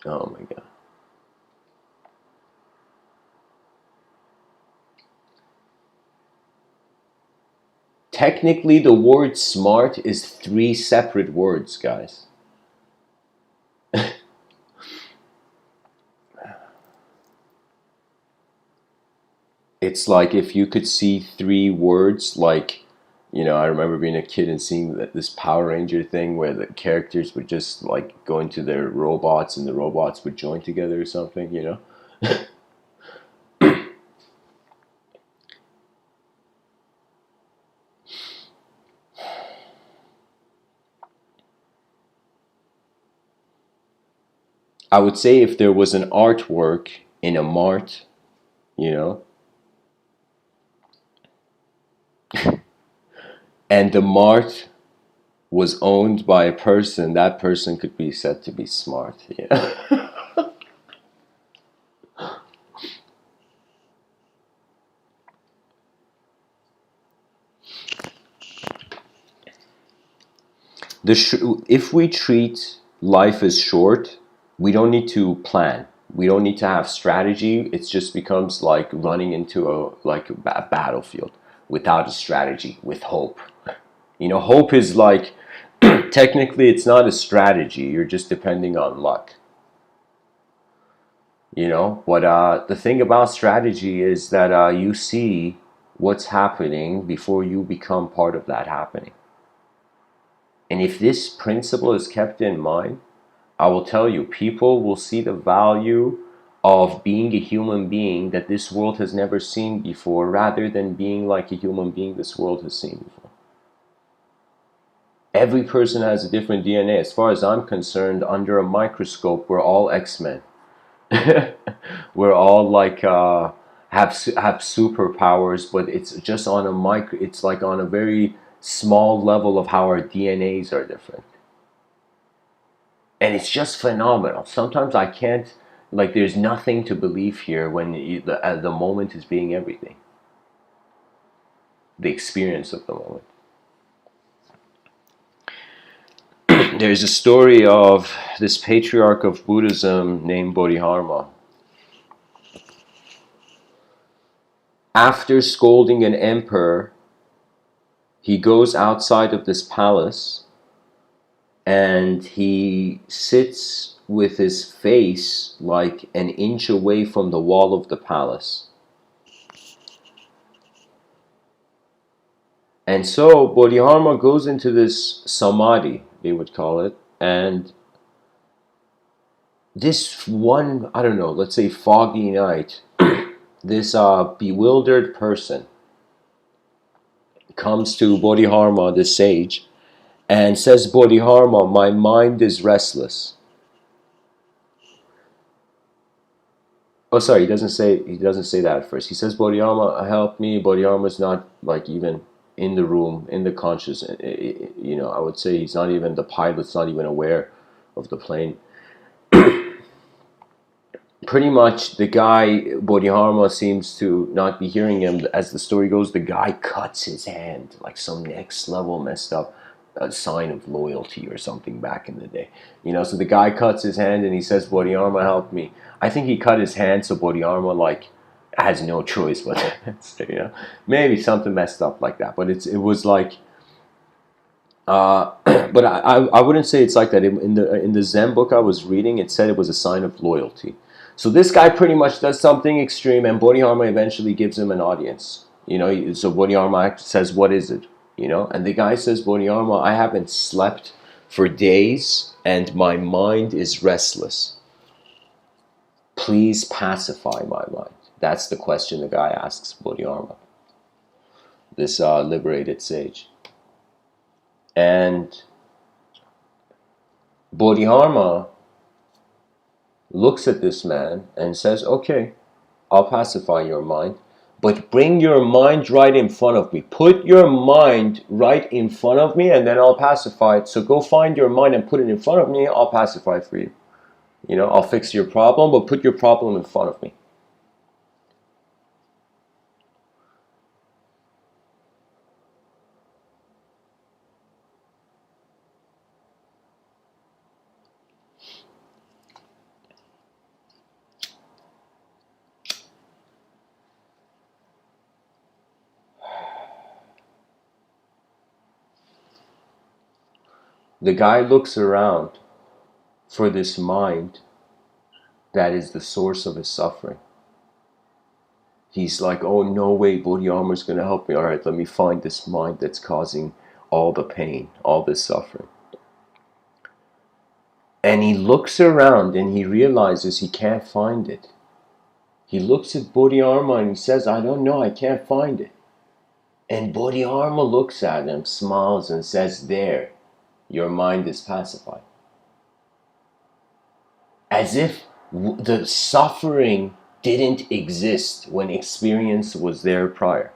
Oh my god. Technically, the word smart is 3 separate words, guys. It's like if you could see 3 words, like, I remember being a kid and seeing this Power Ranger thing where the characters would just like go into their robots and the robots would join together or something. I would say if there was an artwork in a mart, you know, and the mart was owned by a person, that person could be said to be smart. Yeah. If we treat life as short, we don't need to plan. We don't need to have strategy. It just becomes like running into a battlefield without a strategy, with hope. Hope is like technically it's not a strategy. You're just depending on luck. But the thing about strategy is that you see what's happening before you become part of that happening. And if this principle is kept in mind, I will tell you, people will see the value of being a human being that this world has never seen before, rather than being like a human being this world has seen before. Every person has a different DNA. As far as I'm concerned, under a microscope, we're all X-Men. We're all like have superpowers, but it's just on a micro. It's like on a very small level of how our DNAs are different, and it's just phenomenal. Sometimes I can't, like, there's nothing to believe here when the moment is being everything. The experience of the moment. There's a story of this patriarch of Buddhism named Bodhidharma. After scolding an emperor, he goes outside of this palace and he sits with his face like an inch away from the wall of the palace. And so Bodhidharma goes into this samadhi, they would call it, and this one, I don't know, let's say foggy night, this bewildered person comes to Bodhidharma, the sage, and says, Bodhidharma, my mind is restless. Oh, sorry, he doesn't say that at first. He says, Bodhiyama, help me. Bodhiyama's not like even in the room, in the conscious. I would say he's not even, the pilot's not even aware of the plane. Pretty much the guy, Bodhidharma, seems to not be hearing him. As the story goes, the guy cuts his hand, like some next level messed up sign of loyalty or something back in the day. So the guy cuts his hand and he says, Bodhidharma, help me. I think he cut his hand so Bodhidharma like has no choice but maybe something messed up like that. But it was like but I wouldn't say it's like that. In the Zen book I was reading, it said it was a sign of loyalty. So this guy pretty much does something extreme, and Bodhidharma eventually gives him an audience. So Bodhidharma says, "What is it?" And the guy says, "Bodhidharma, I haven't slept for days, and my mind is restless. Please pacify my mind." That's the question the guy asks Bodhidharma, this liberated sage. And Bodhidharma looks at this man and says, "Okay, I'll pacify your mind, but bring your mind right in front of me. Put your mind right in front of me, and then I'll pacify it. So go find your mind and put it in front of me. I'll pacify it for you. I'll fix your problem, but put your problem in front of me." The guy looks around for this mind that is the source of his suffering. He's like, "Oh, no way, Bodhidharma's going to help me. All right, let me find this mind that's causing all the pain, all this suffering." And he looks around and he realizes he can't find it. He looks at Bodhidharma and he says, "I don't know, I can't find it." And Bodhidharma looks at him, smiles, and says, "There, your mind is pacified." As if the suffering didn't exist when experience was there prior.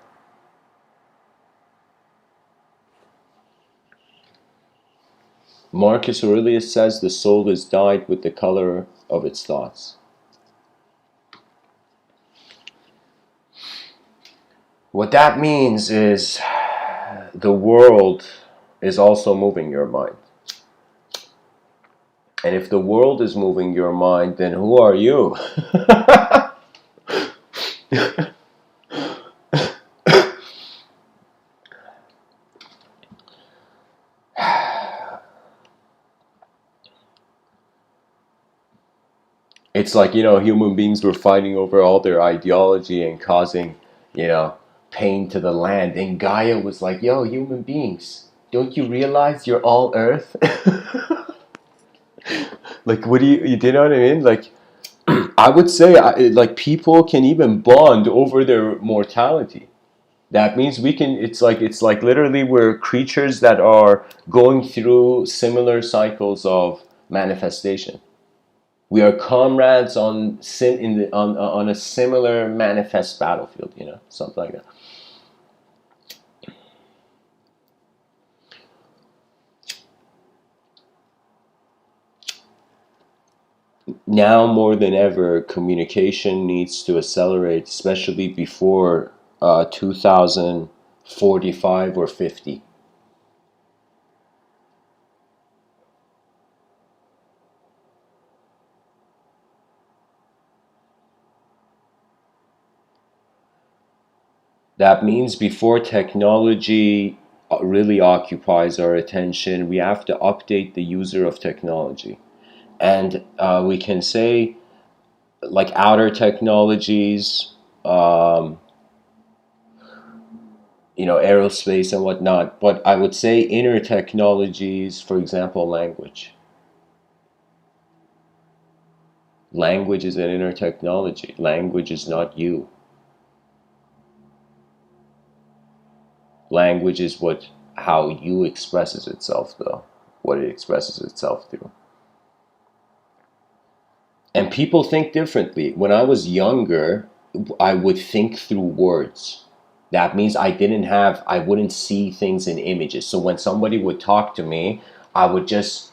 Marcus Aurelius says the soul is dyed with the color of its thoughts. What that means is the world is also moving your mind. And if the world is moving your mind, then who are you? It's like, human beings were fighting over all their ideology and causing, pain to the land. And Gaia was like, "Yo, human beings, don't you realize you're all earth?" Like, what do you know what I mean? Like, I would say, like, people can even bond over their mortality. That means we can, it's like literally we're creatures that are going through similar cycles of manifestation. We are comrades on a similar manifest battlefield, something like that. Now more than ever, communication needs to accelerate, especially before 2045 or 50. That means before technology really occupies our attention, we have to update the user of technology. And we can say, like, outer technologies, aerospace and whatnot. But I would say inner technologies, for example, language. Language is an inner technology. Language is not you. Language is how you expresses itself, though. What it expresses itself through. And people think differently. When I was younger, I would think through words. That means I wouldn't see things in images. So when somebody would talk to me, I would just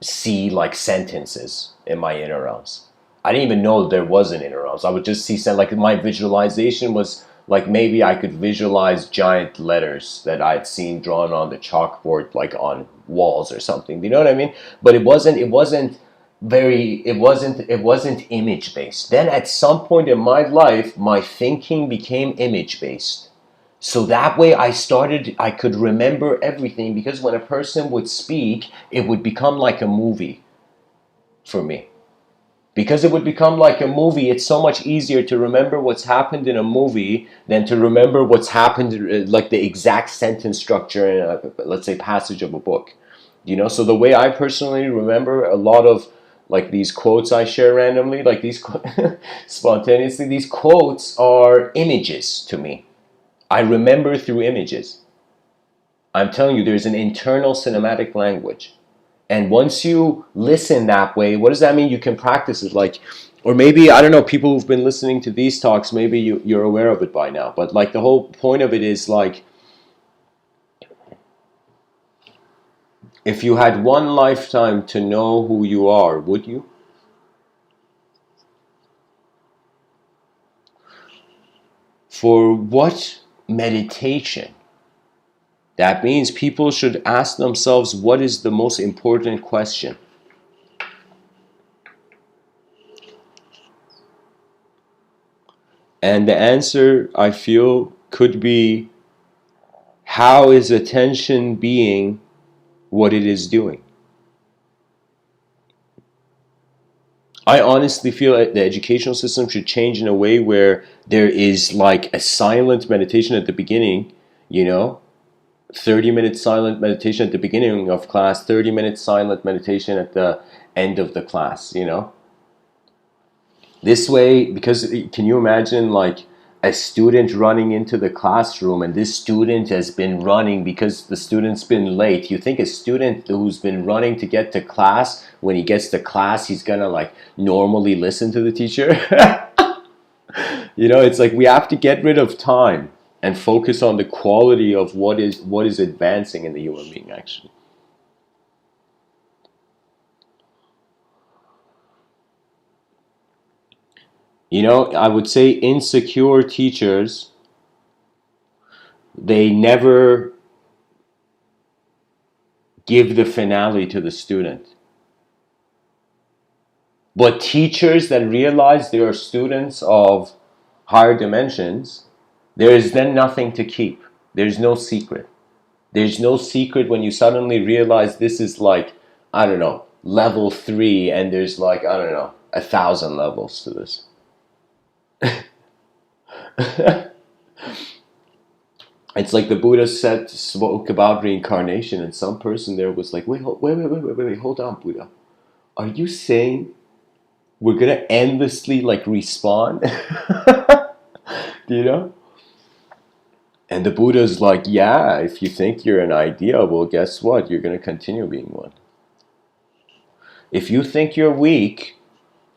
see like sentences in my inner realms. I didn't even know there was an inner realms. I would just see, like, my visualization was like maybe I could visualize giant letters that I'd seen drawn on the chalkboard, like on walls or something. Do you know what I mean? But it wasn't image based. Then at some point in my life, my thinking became image based. So that way I could remember everything, because when a person would speak, it would become like a movie for me. Because it would become like a movie, it's so much easier to remember what's happened in a movie than to remember what's happened, like the exact sentence structure in let's say, passage of a book. So the way I personally remember a lot of like these quotes I share randomly, like these spontaneously, these quotes are images to me. I remember through images. I'm telling you, there's an internal cinematic language. And once you listen that way, what does that mean? You can practice it. Like, or maybe, I don't know, people who've been listening to these talks, maybe you're aware of it by now. But like the whole point of it is like, if you had one lifetime to know who you are, would you? For what meditation? That means people should ask themselves, what is the most important question? And the answer, I feel, could be, how is attention being what it is doing? I honestly feel that the educational system should change in a way where there is like a silent meditation at the beginning, 30-minute silent meditation at the beginning of class, 30-minute silent meditation at the end of the class, This way, because can you imagine like a student running into the classroom, and this student has been running because the student's been late. You think a student who's been running to get to class, when he gets to class, he's gonna like normally listen to the teacher? It's like we have to get rid of time and focus on the quality of what is advancing in the human being, actually. I would say insecure teachers, they never give the finale to the student. But teachers that realize they are students of higher dimensions, there is then nothing to keep. There's no secret. There's no secret when you suddenly realize this is like, I don't know, level 3, and there's like, I don't know, 1,000 levels to this. It's like the Buddha spoke about reincarnation, and some person there was like, wait, hold on, Buddha. Are you saying we're gonna endlessly like respawn? And the Buddha's like, yeah, if you think you're an idea, well, guess what? You're gonna continue being one. If you think you're weak,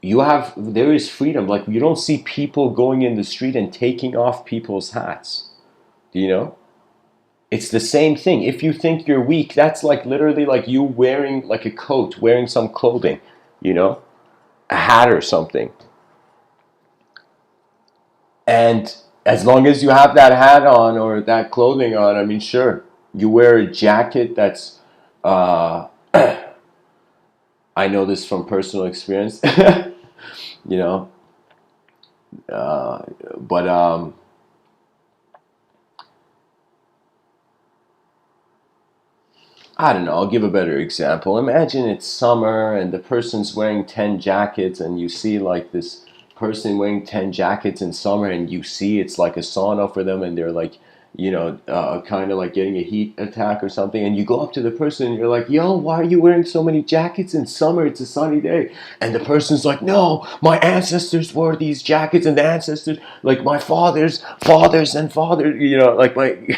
there is freedom. Like, you don't see people going in the street and taking off people's hats. It's the same thing. If you think you're weak, that's like literally like you wearing like a coat, wearing some clothing, a hat or something. And as long as you have that hat on or that clothing on, I mean, sure, you wear a jacket that's, I know this from personal experience, but I don't know, I'll give a better example. Imagine it's summer and the person's wearing 10 jackets, and you see like this person wearing 10 jackets in summer, and you see it's like a sauna for them, and they're like, kind of like getting a heat attack or something, and you go up to the person and you're like, yo, why are you wearing so many jackets in summer? It's a sunny day. And the person's like, no, my ancestors wore these jackets, and the ancestors, like my fathers and like my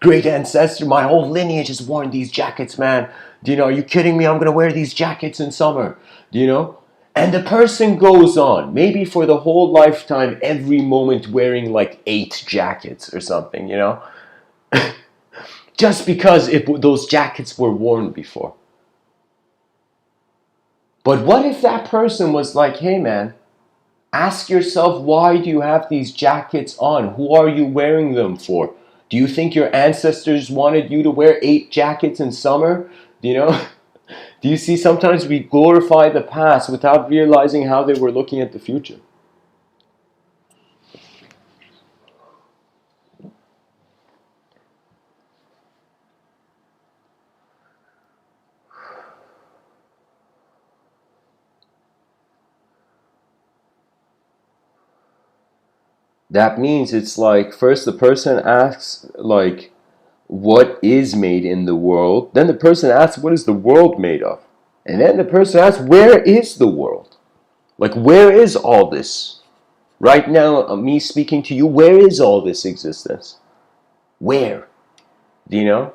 great ancestor, my whole lineage has worn these jackets, man. Are you kidding me? I'm gonna wear these jackets in summer. And the person goes on, maybe for the whole lifetime, every moment wearing like 8 jackets or something, you know? Just because those jackets were worn before. But what if that person was like, hey man, ask yourself, why do you have these jackets on? Who are you wearing them for? Do you think your ancestors wanted you to wear 8 jackets in summer? You know? Do you see sometimes we glorify the past without realizing how they were looking at the future? That means it's like first the person asks like what is made in the world, then the person asks what is the world made of? And then the person asks where is the world? Like where is all this? Right now, me speaking to you, where is all this existence? Where? Do you know?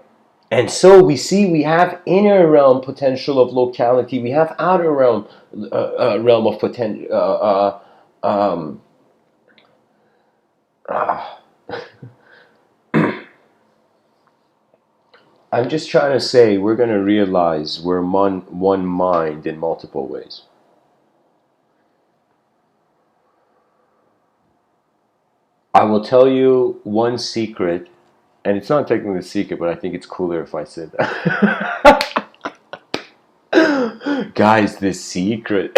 And so we see we have inner realm potential of locality, we have outer realm of potential. I'm just trying to say we're going to realize we're one mind in multiple ways. I will tell you one secret, and it's not technically a secret, but I think it's cooler if I said that. Guys, this secret.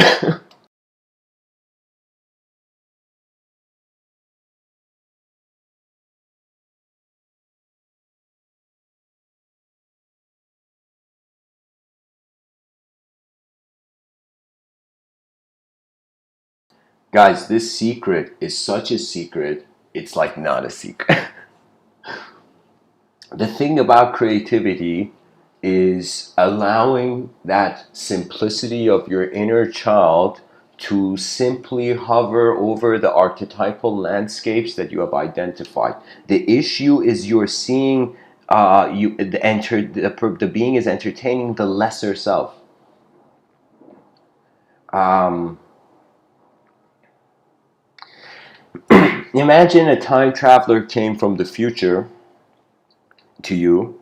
Guys, this secret is such a secret, it's like not a secret. The thing about creativity is allowing that simplicity of your inner child to simply hover over the archetypal landscapes that you have identified. The issue is you're seeing the being is entertaining the lesser self. Um, Imagine a time traveler came from the future to you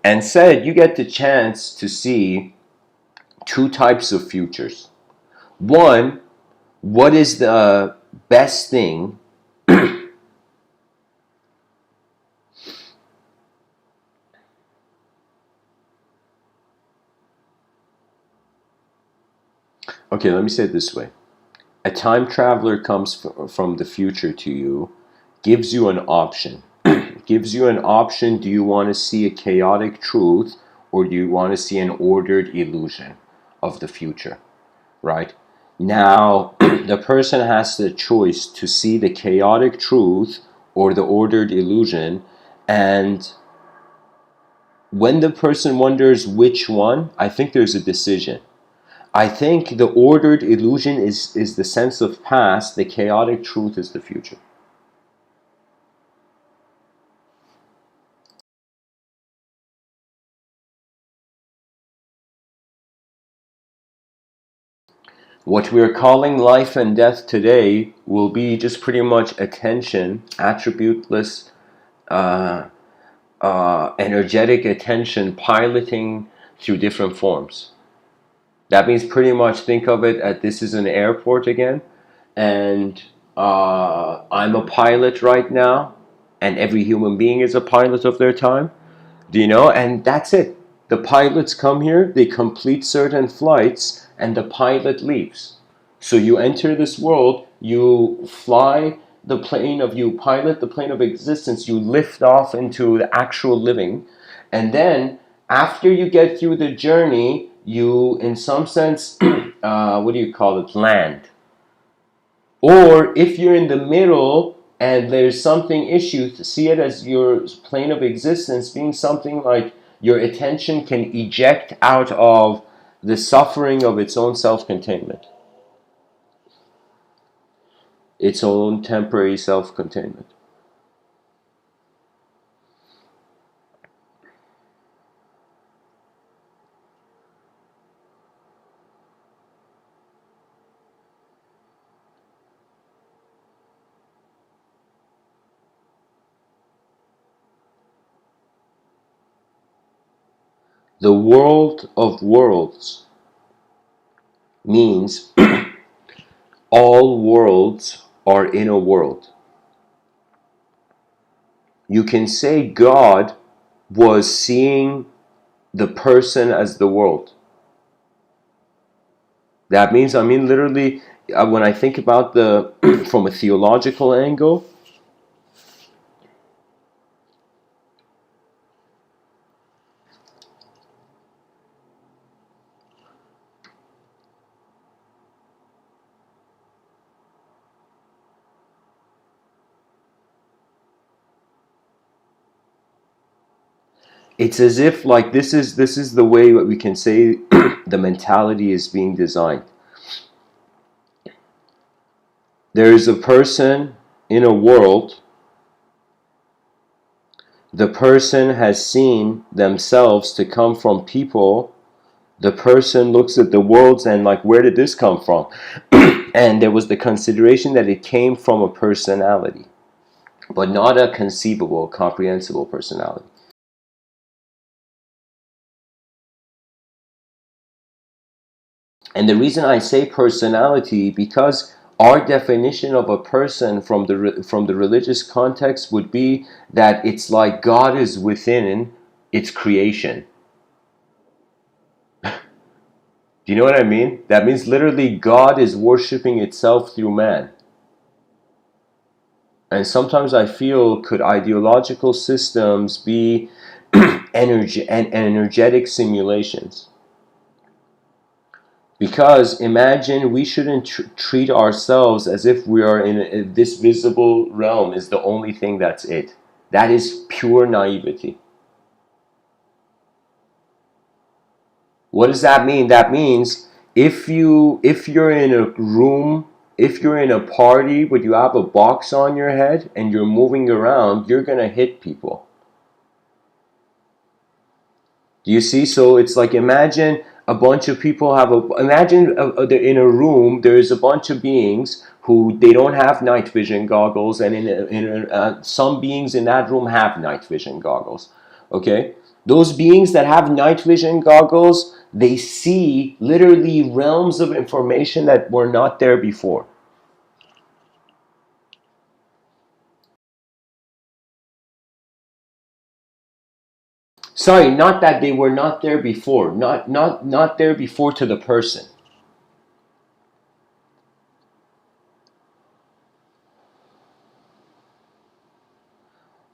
and said you get the chance to see 2 types of futures. One, what is the best thing? Okay, let me say it this way. A time traveler comes from the future to you, gives you an option. Gives you an option, do you want to see a chaotic truth or do you want to see an ordered illusion of the future, right? Now, the person has the choice to see the chaotic truth or the ordered illusion, and when the person wonders which one, I think there's a decision. I think the ordered illusion is the sense of past, the chaotic truth is the future. What we're calling life and death today will be just pretty much attention, attributeless, energetic attention piloting through different forms. That means pretty much think of it as this is an airport again, and I'm a pilot right now, and every human being is a pilot of their time. Do you know? And that's it. The pilots come here, they complete certain flights, and the pilot leaves. So you enter this world, you fly the plane of you pilot the plane of existence, you lift off into the actual living, and then after you get through the journey, you, in some sense, what do you call it, land. Or if you're in the middle and there's something issue, to see it as your plane of existence being something like your attention can eject out of the suffering of its own self-containment, its own temporary self-containment. The world of worlds means all worlds are in a world. You can say God was seeing the person as the world. That means, literally, when I think about the from a theological angle, it's as if like this is the way that we can say the mentality is being designed. There is a person in a world. The person has seen themselves to come from people. The person looks at the worlds and like, where did this come from? And there was the consideration that it came from a personality, but not a conceivable, comprehensible personality. And the reason I say personality, because our definition of a person from the religious context would be that it's like God is within its creation. Do you know what I mean? That means literally God is worshiping itself through man. And sometimes I feel, could ideological systems be energetic simulations? Because imagine we shouldn't treat ourselves as if we are in this visible realm is the only thing that's it. That is pure naivety. What does that mean? That means if you're in a room, if you're in a party but you have a box on your head and you're moving around, you're gonna hit people. Do you see? So it's like, imagine a bunch of people they're in a room. There's a bunch of beings who they don't have night vision goggles, and some beings in that room have night vision goggles. Okay, those beings that have night vision goggles, they see literally realms of information that were not there before. Sorry, not that they were not there before, not there before to the person.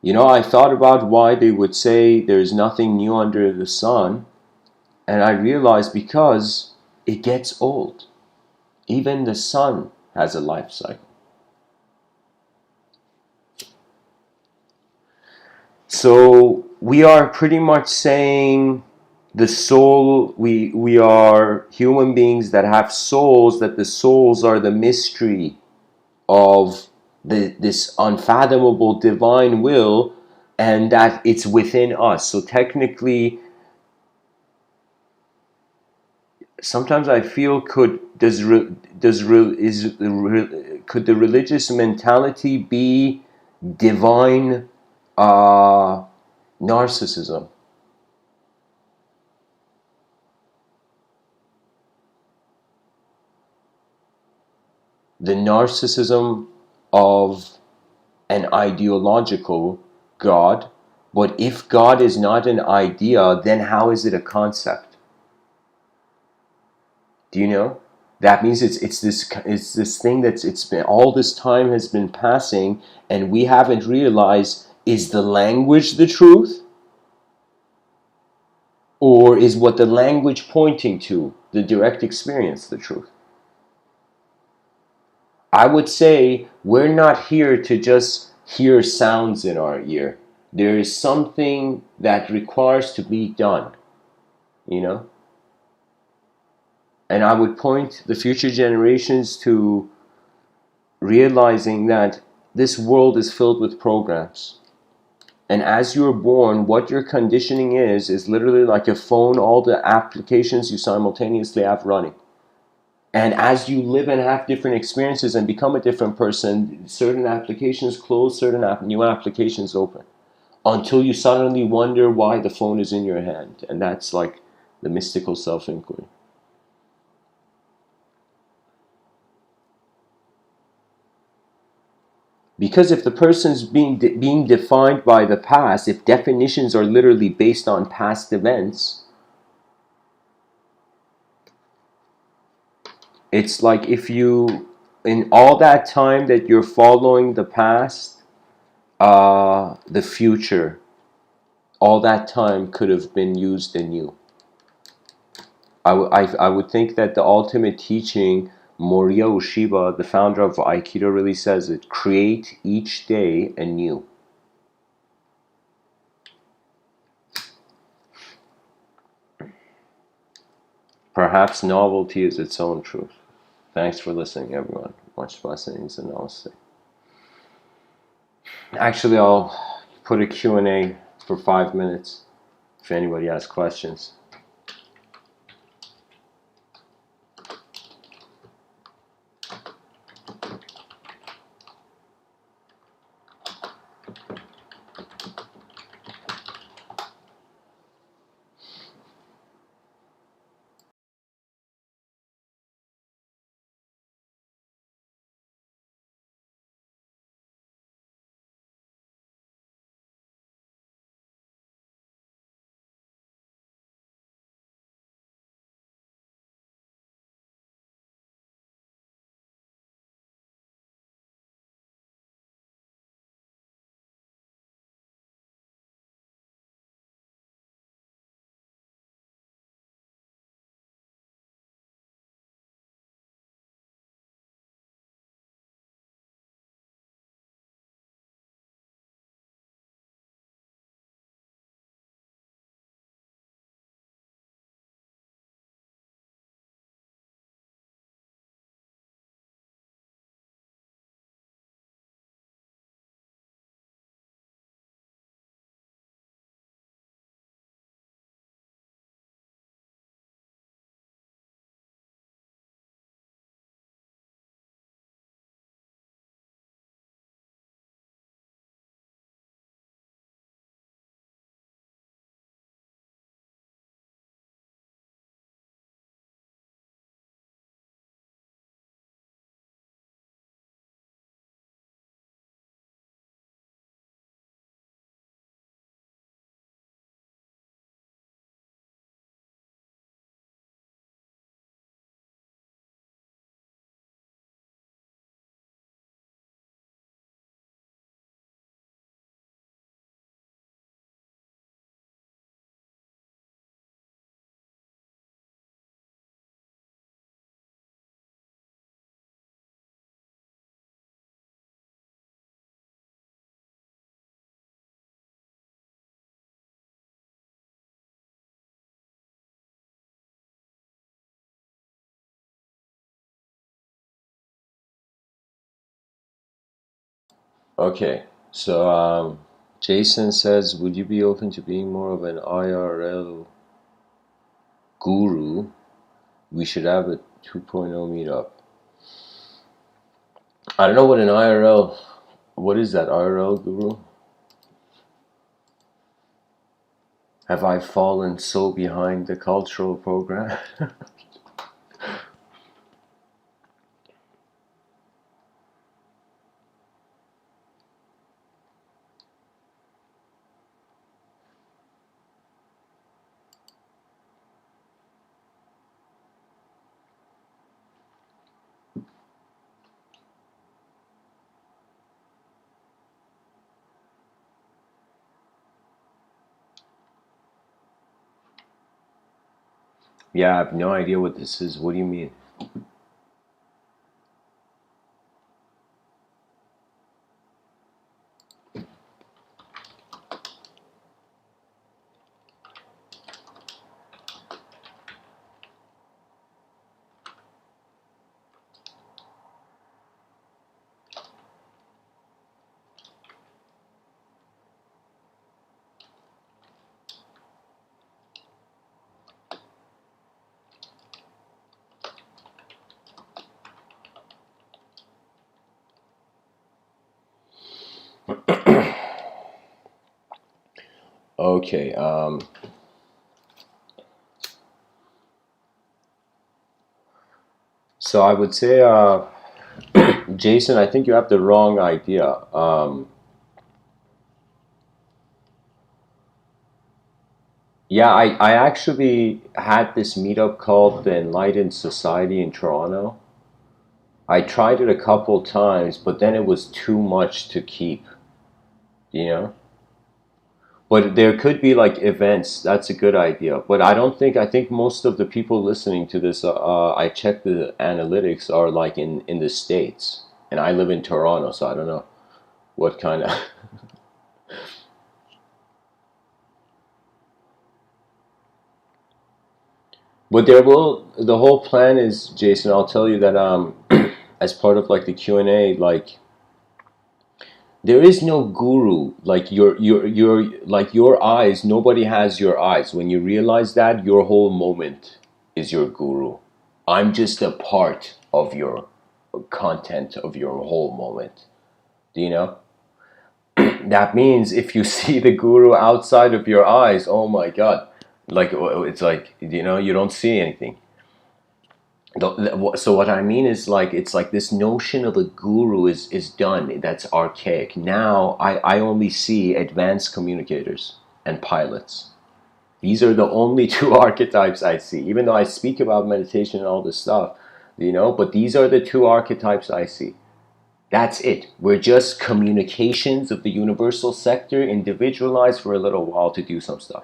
I thought about why they would say there's nothing new under the sun, and I realized because it gets old. Even the sun has a life cycle. So we are pretty much saying the soul, we are human beings that have souls, that the souls are the mystery of this unfathomable divine will, and that it's within us. So technically, sometimes I feel, could the religious mentality be divine narcissism? The narcissism of an ideological God. But if God is not an idea, then how is it a concept? Do you know? That means it's this thing that's it's been all this time has been passing, and we haven't realized, is the language the truth, or is what the language pointing to, the direct experience, the truth? I would say we're not here to just hear sounds in our ear. There is something that requires to be done, you know? And I would point the future generations to realizing that this world is filled with programs. And as you're born, what your conditioning is literally like a phone, all the applications you simultaneously have running. And as you live and have different experiences and become a different person, certain applications close, certain new applications open. until you suddenly wonder why the phone is in your hand. And that's like the mystical self-inquiry. Because if the person's being defined by the past, if definitions are literally based on past events, it's like if you, in all that time that you're following the past, the future, all that time could have been used in you. I would think that the ultimate teaching, Morya Ueshiba, the founder of Aikido, really says it: create each day anew. Perhaps novelty is its own truth. Thanks for listening, everyone. Much blessings and namaste. Actually, I'll put a Q&A for 5 minutes if anybody has questions. Okay, so Jason says, would you be open to being more of an IRL guru? We should have a 2.0 meetup. I don't know what an IRL, what is that, IRL guru? Have I fallen so behind the cultural program? Yeah, I have no idea what this is. What do you mean? Okay. So I would say, Jason, I think you have the wrong idea. Yeah, I actually had this meetup called the Enlightened Society in Toronto. I tried it a couple times, but then it was too much to keep, you know? But there could be like events. That's a good idea. But I think most of the people listening to this, I checked the analytics, are like in the States. And I live in Toronto, so I don't know what kind of. But the whole plan is, Jason, I'll tell you that, as part of like the Q&A, like, there is no guru. Like your eyes, nobody has your eyes. When you realize that, your whole moment is your guru. I'm just a part of your content of your whole moment. Do you know? That means if you see the guru outside of your eyes, oh my god. Like, it's like, you don't see anything. So what I mean is, like, it's like this notion of a guru is done. That's archaic. Now I only see advanced communicators and pilots. These are the only two archetypes I see. Even though I speak about meditation and all this stuff, but these are the two archetypes I see. That's it. We're just communications of the universal sector, individualized for a little while to do some stuff.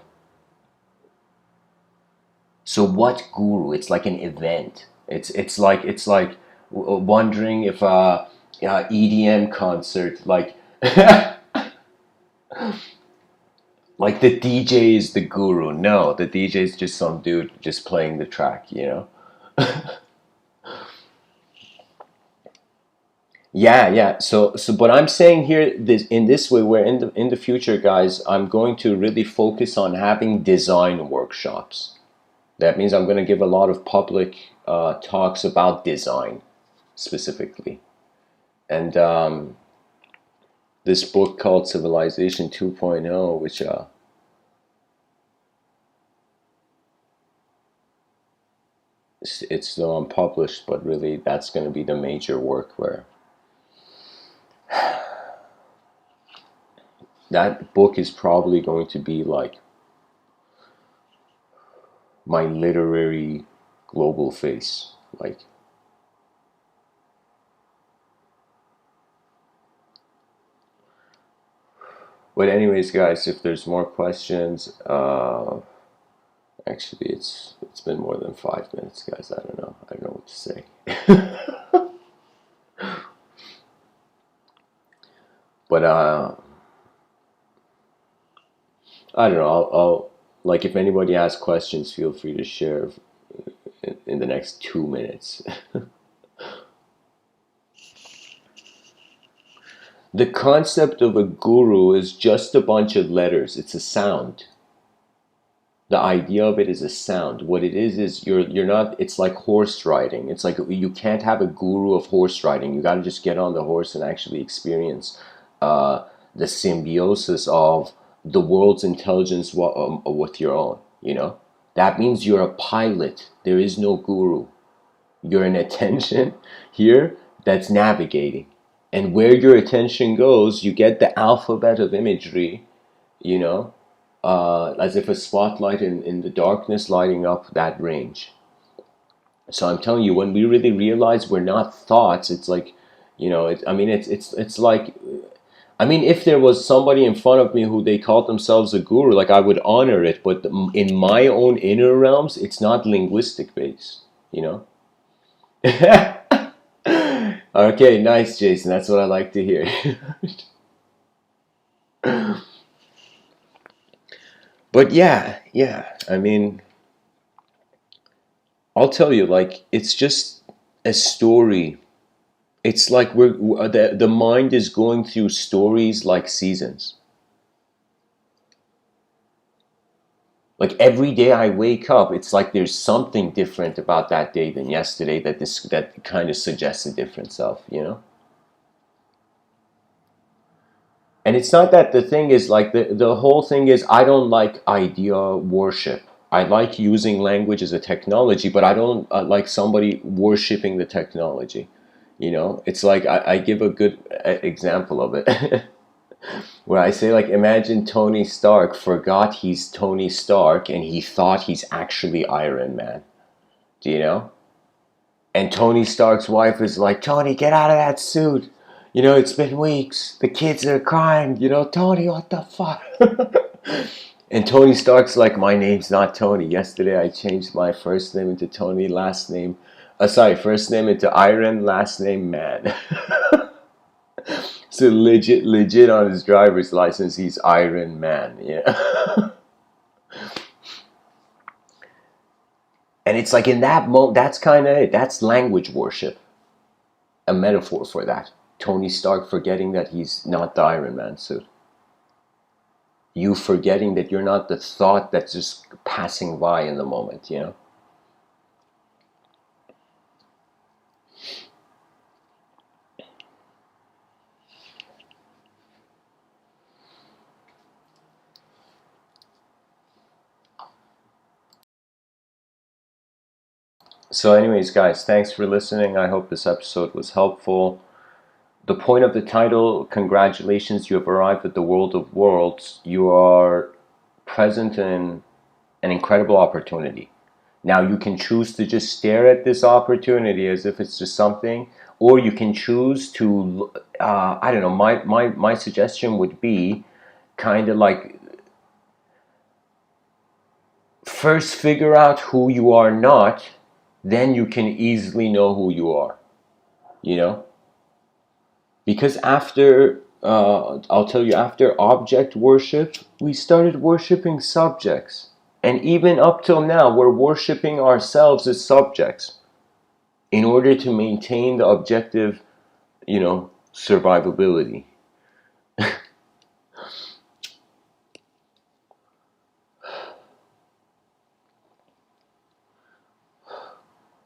So what guru? It's like an event. It's like wondering if EDM concert, like like the DJ is the guru. No, the DJ is just some dude just playing the track. Yeah, yeah. So but I'm saying here, this in this way, where in the future, guys, I'm going to really focus on having design workshops. That means I'm going to give a lot of public talks about design specifically. And this book called Civilization 2.0, which it's still unpublished, but really that's going to be the major work where that book is probably going to be like my literary global face. Like, but anyways, guys, if there's more questions, actually, it's been more than 5 minutes, guys. I don't know what to say. But I don't know. I'll like, if anybody has questions, feel free to share in the next 2 minutes. The concept of a guru is just a bunch of letters. It's a sound. The idea of it is a sound. What it is you're not. It's like horse riding. It's like you can't have a guru of horse riding. You got to just get on the horse and actually experience the symbiosis of the world's intelligence with your own. That means you're a pilot. There is no guru. You're an attention here that's navigating. And where your attention goes, you get the alphabet of imagery, you know, as if a spotlight in the darkness lighting up that range. So I'm telling you, when we really realize we're not thoughts, it's like, it's like, if there was somebody in front of me who they called themselves a guru, like, I would honor it, but in my own inner realms, it's not linguistic based, you know? Okay, nice, Jason. That's what I like to hear. But yeah, yeah. I'll tell you, like, it's just a story. It's like the mind is going through stories like seasons. Like, every day I wake up, it's like there's something different about that day than yesterday that kind of suggests a different self. And it's not that the thing is like the whole thing is I don't like idea worship. I like using language as a technology, but I don't like somebody worshiping the technology. You know, it's like I give a good example of it where I say, like, imagine Tony Stark forgot he's Tony Stark and he thought he's actually Iron Man. Do you know? And Tony Stark's wife is like, Tony, get out of that suit. You know, it's been weeks. The kids are crying. You know, Tony, what the fuck? And Tony Stark's like, my name's not Tony. Yesterday I changed my first name into Tony, last name. Sorry, first name into Iron, last name Man. So legit on his driver's license, he's Iron Man. Yeah. And it's like in that moment, that's kind of it. That's language worship. A metaphor for that. Tony Stark forgetting that he's not the Iron Man suit. You forgetting that you're not the thought that's just passing by in the moment, you know? So anyways, guys, thanks for listening. I hope this episode was helpful. The point of the title, congratulations, you have arrived at the world of worlds. You are present in an incredible opportunity. Now you can choose to just stare at this opportunity as if it's just something, or you can choose to, I don't know, my suggestion would be kind of like first figure out who you are not, then you can easily know who you are, you know? Because after, I'll tell you, after object worship, we started worshiping subjects. And even up till now, we're worshiping ourselves as subjects in order to maintain the objective, you know, survivability.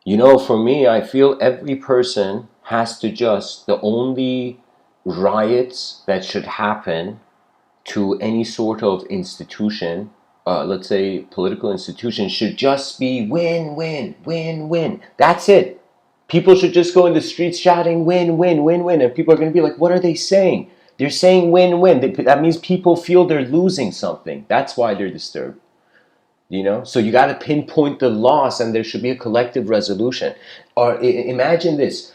You know, for me, I feel every person has to just, the only riots that should happen to any sort of institution, let's say political institution, should just be win, win, win, win. That's it. People should just go in the streets shouting win, win, win, win. And people are going to be like, what are they saying? They're saying win, win. That means people feel they're losing something. That's why they're disturbed. You know, so you got to pinpoint the loss, and there should be a collective resolution. Or imagine this: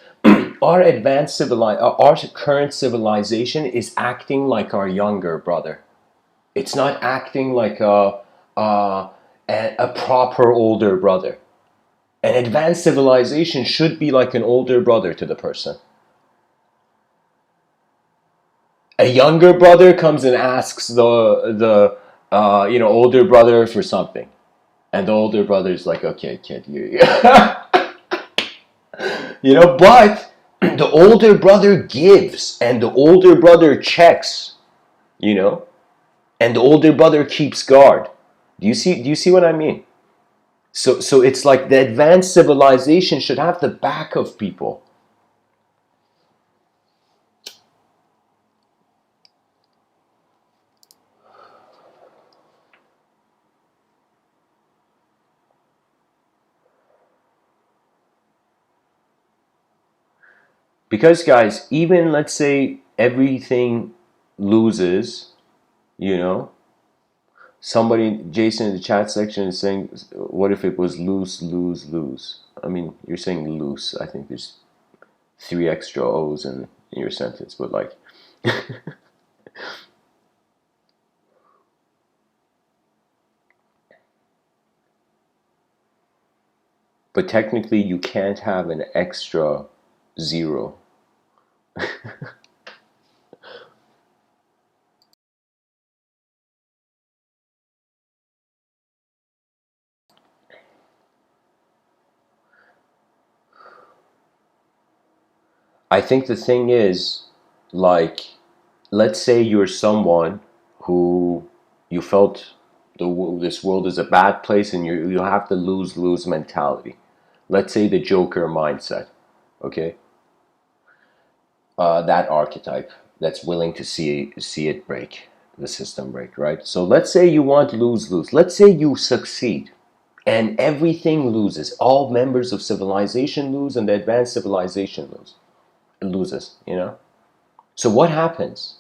our our current civilization is acting like our younger brother. It's not acting like a proper older brother. An advanced civilization should be like an older brother to the person. A younger brother comes and asks the older brother for something, and the older brother's like, okay, kid, you you know, but the older brother gives, and the older brother checks, you know, and the older brother keeps guard. Do you see what I mean? So it's like the advanced civilization should have the back of people. Because, guys, even let's say everything loses, you know, somebody, Jason in the chat section is saying, what if it was lose, lose, lose? I mean, you're saying loose. I think there's 3 extra O's in your sentence, but like, but technically you can't have an extra 0. I think the thing is, like, let's say you're someone who you felt this world is a bad place, and you have the lose-lose mentality. Let's say the Joker mindset, okay? That archetype. that's willing to see it break, the system break, right? So let's say you want lose-lose. Let's say you succeed and everything loses. All members of civilization lose and the advanced civilization loses, you know? So what happens?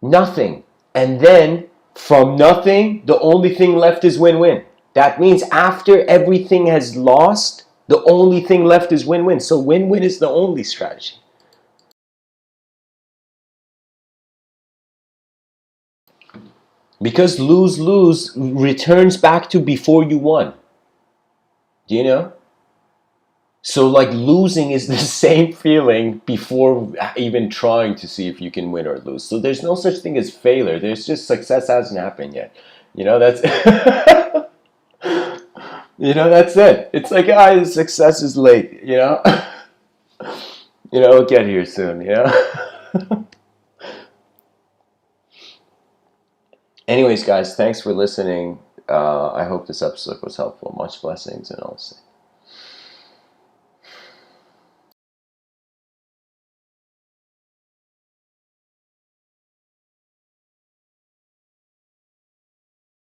Nothing. And then from nothing, the only thing left is win-win. That means after everything has lost, the only thing left is win-win. So win-win is the only strategy. Because lose-lose returns back to before you won. Do you know? So like losing is the same feeling before even trying to see if you can win or lose. So there's no such thing as failure. There's just success hasn't happened yet. You know, that's you know, that's it. It's like success is late, you know? You know, we'll get here soon, you know? Anyways, guys, thanks for listening. I hope this episode was helpful. Much blessings and all.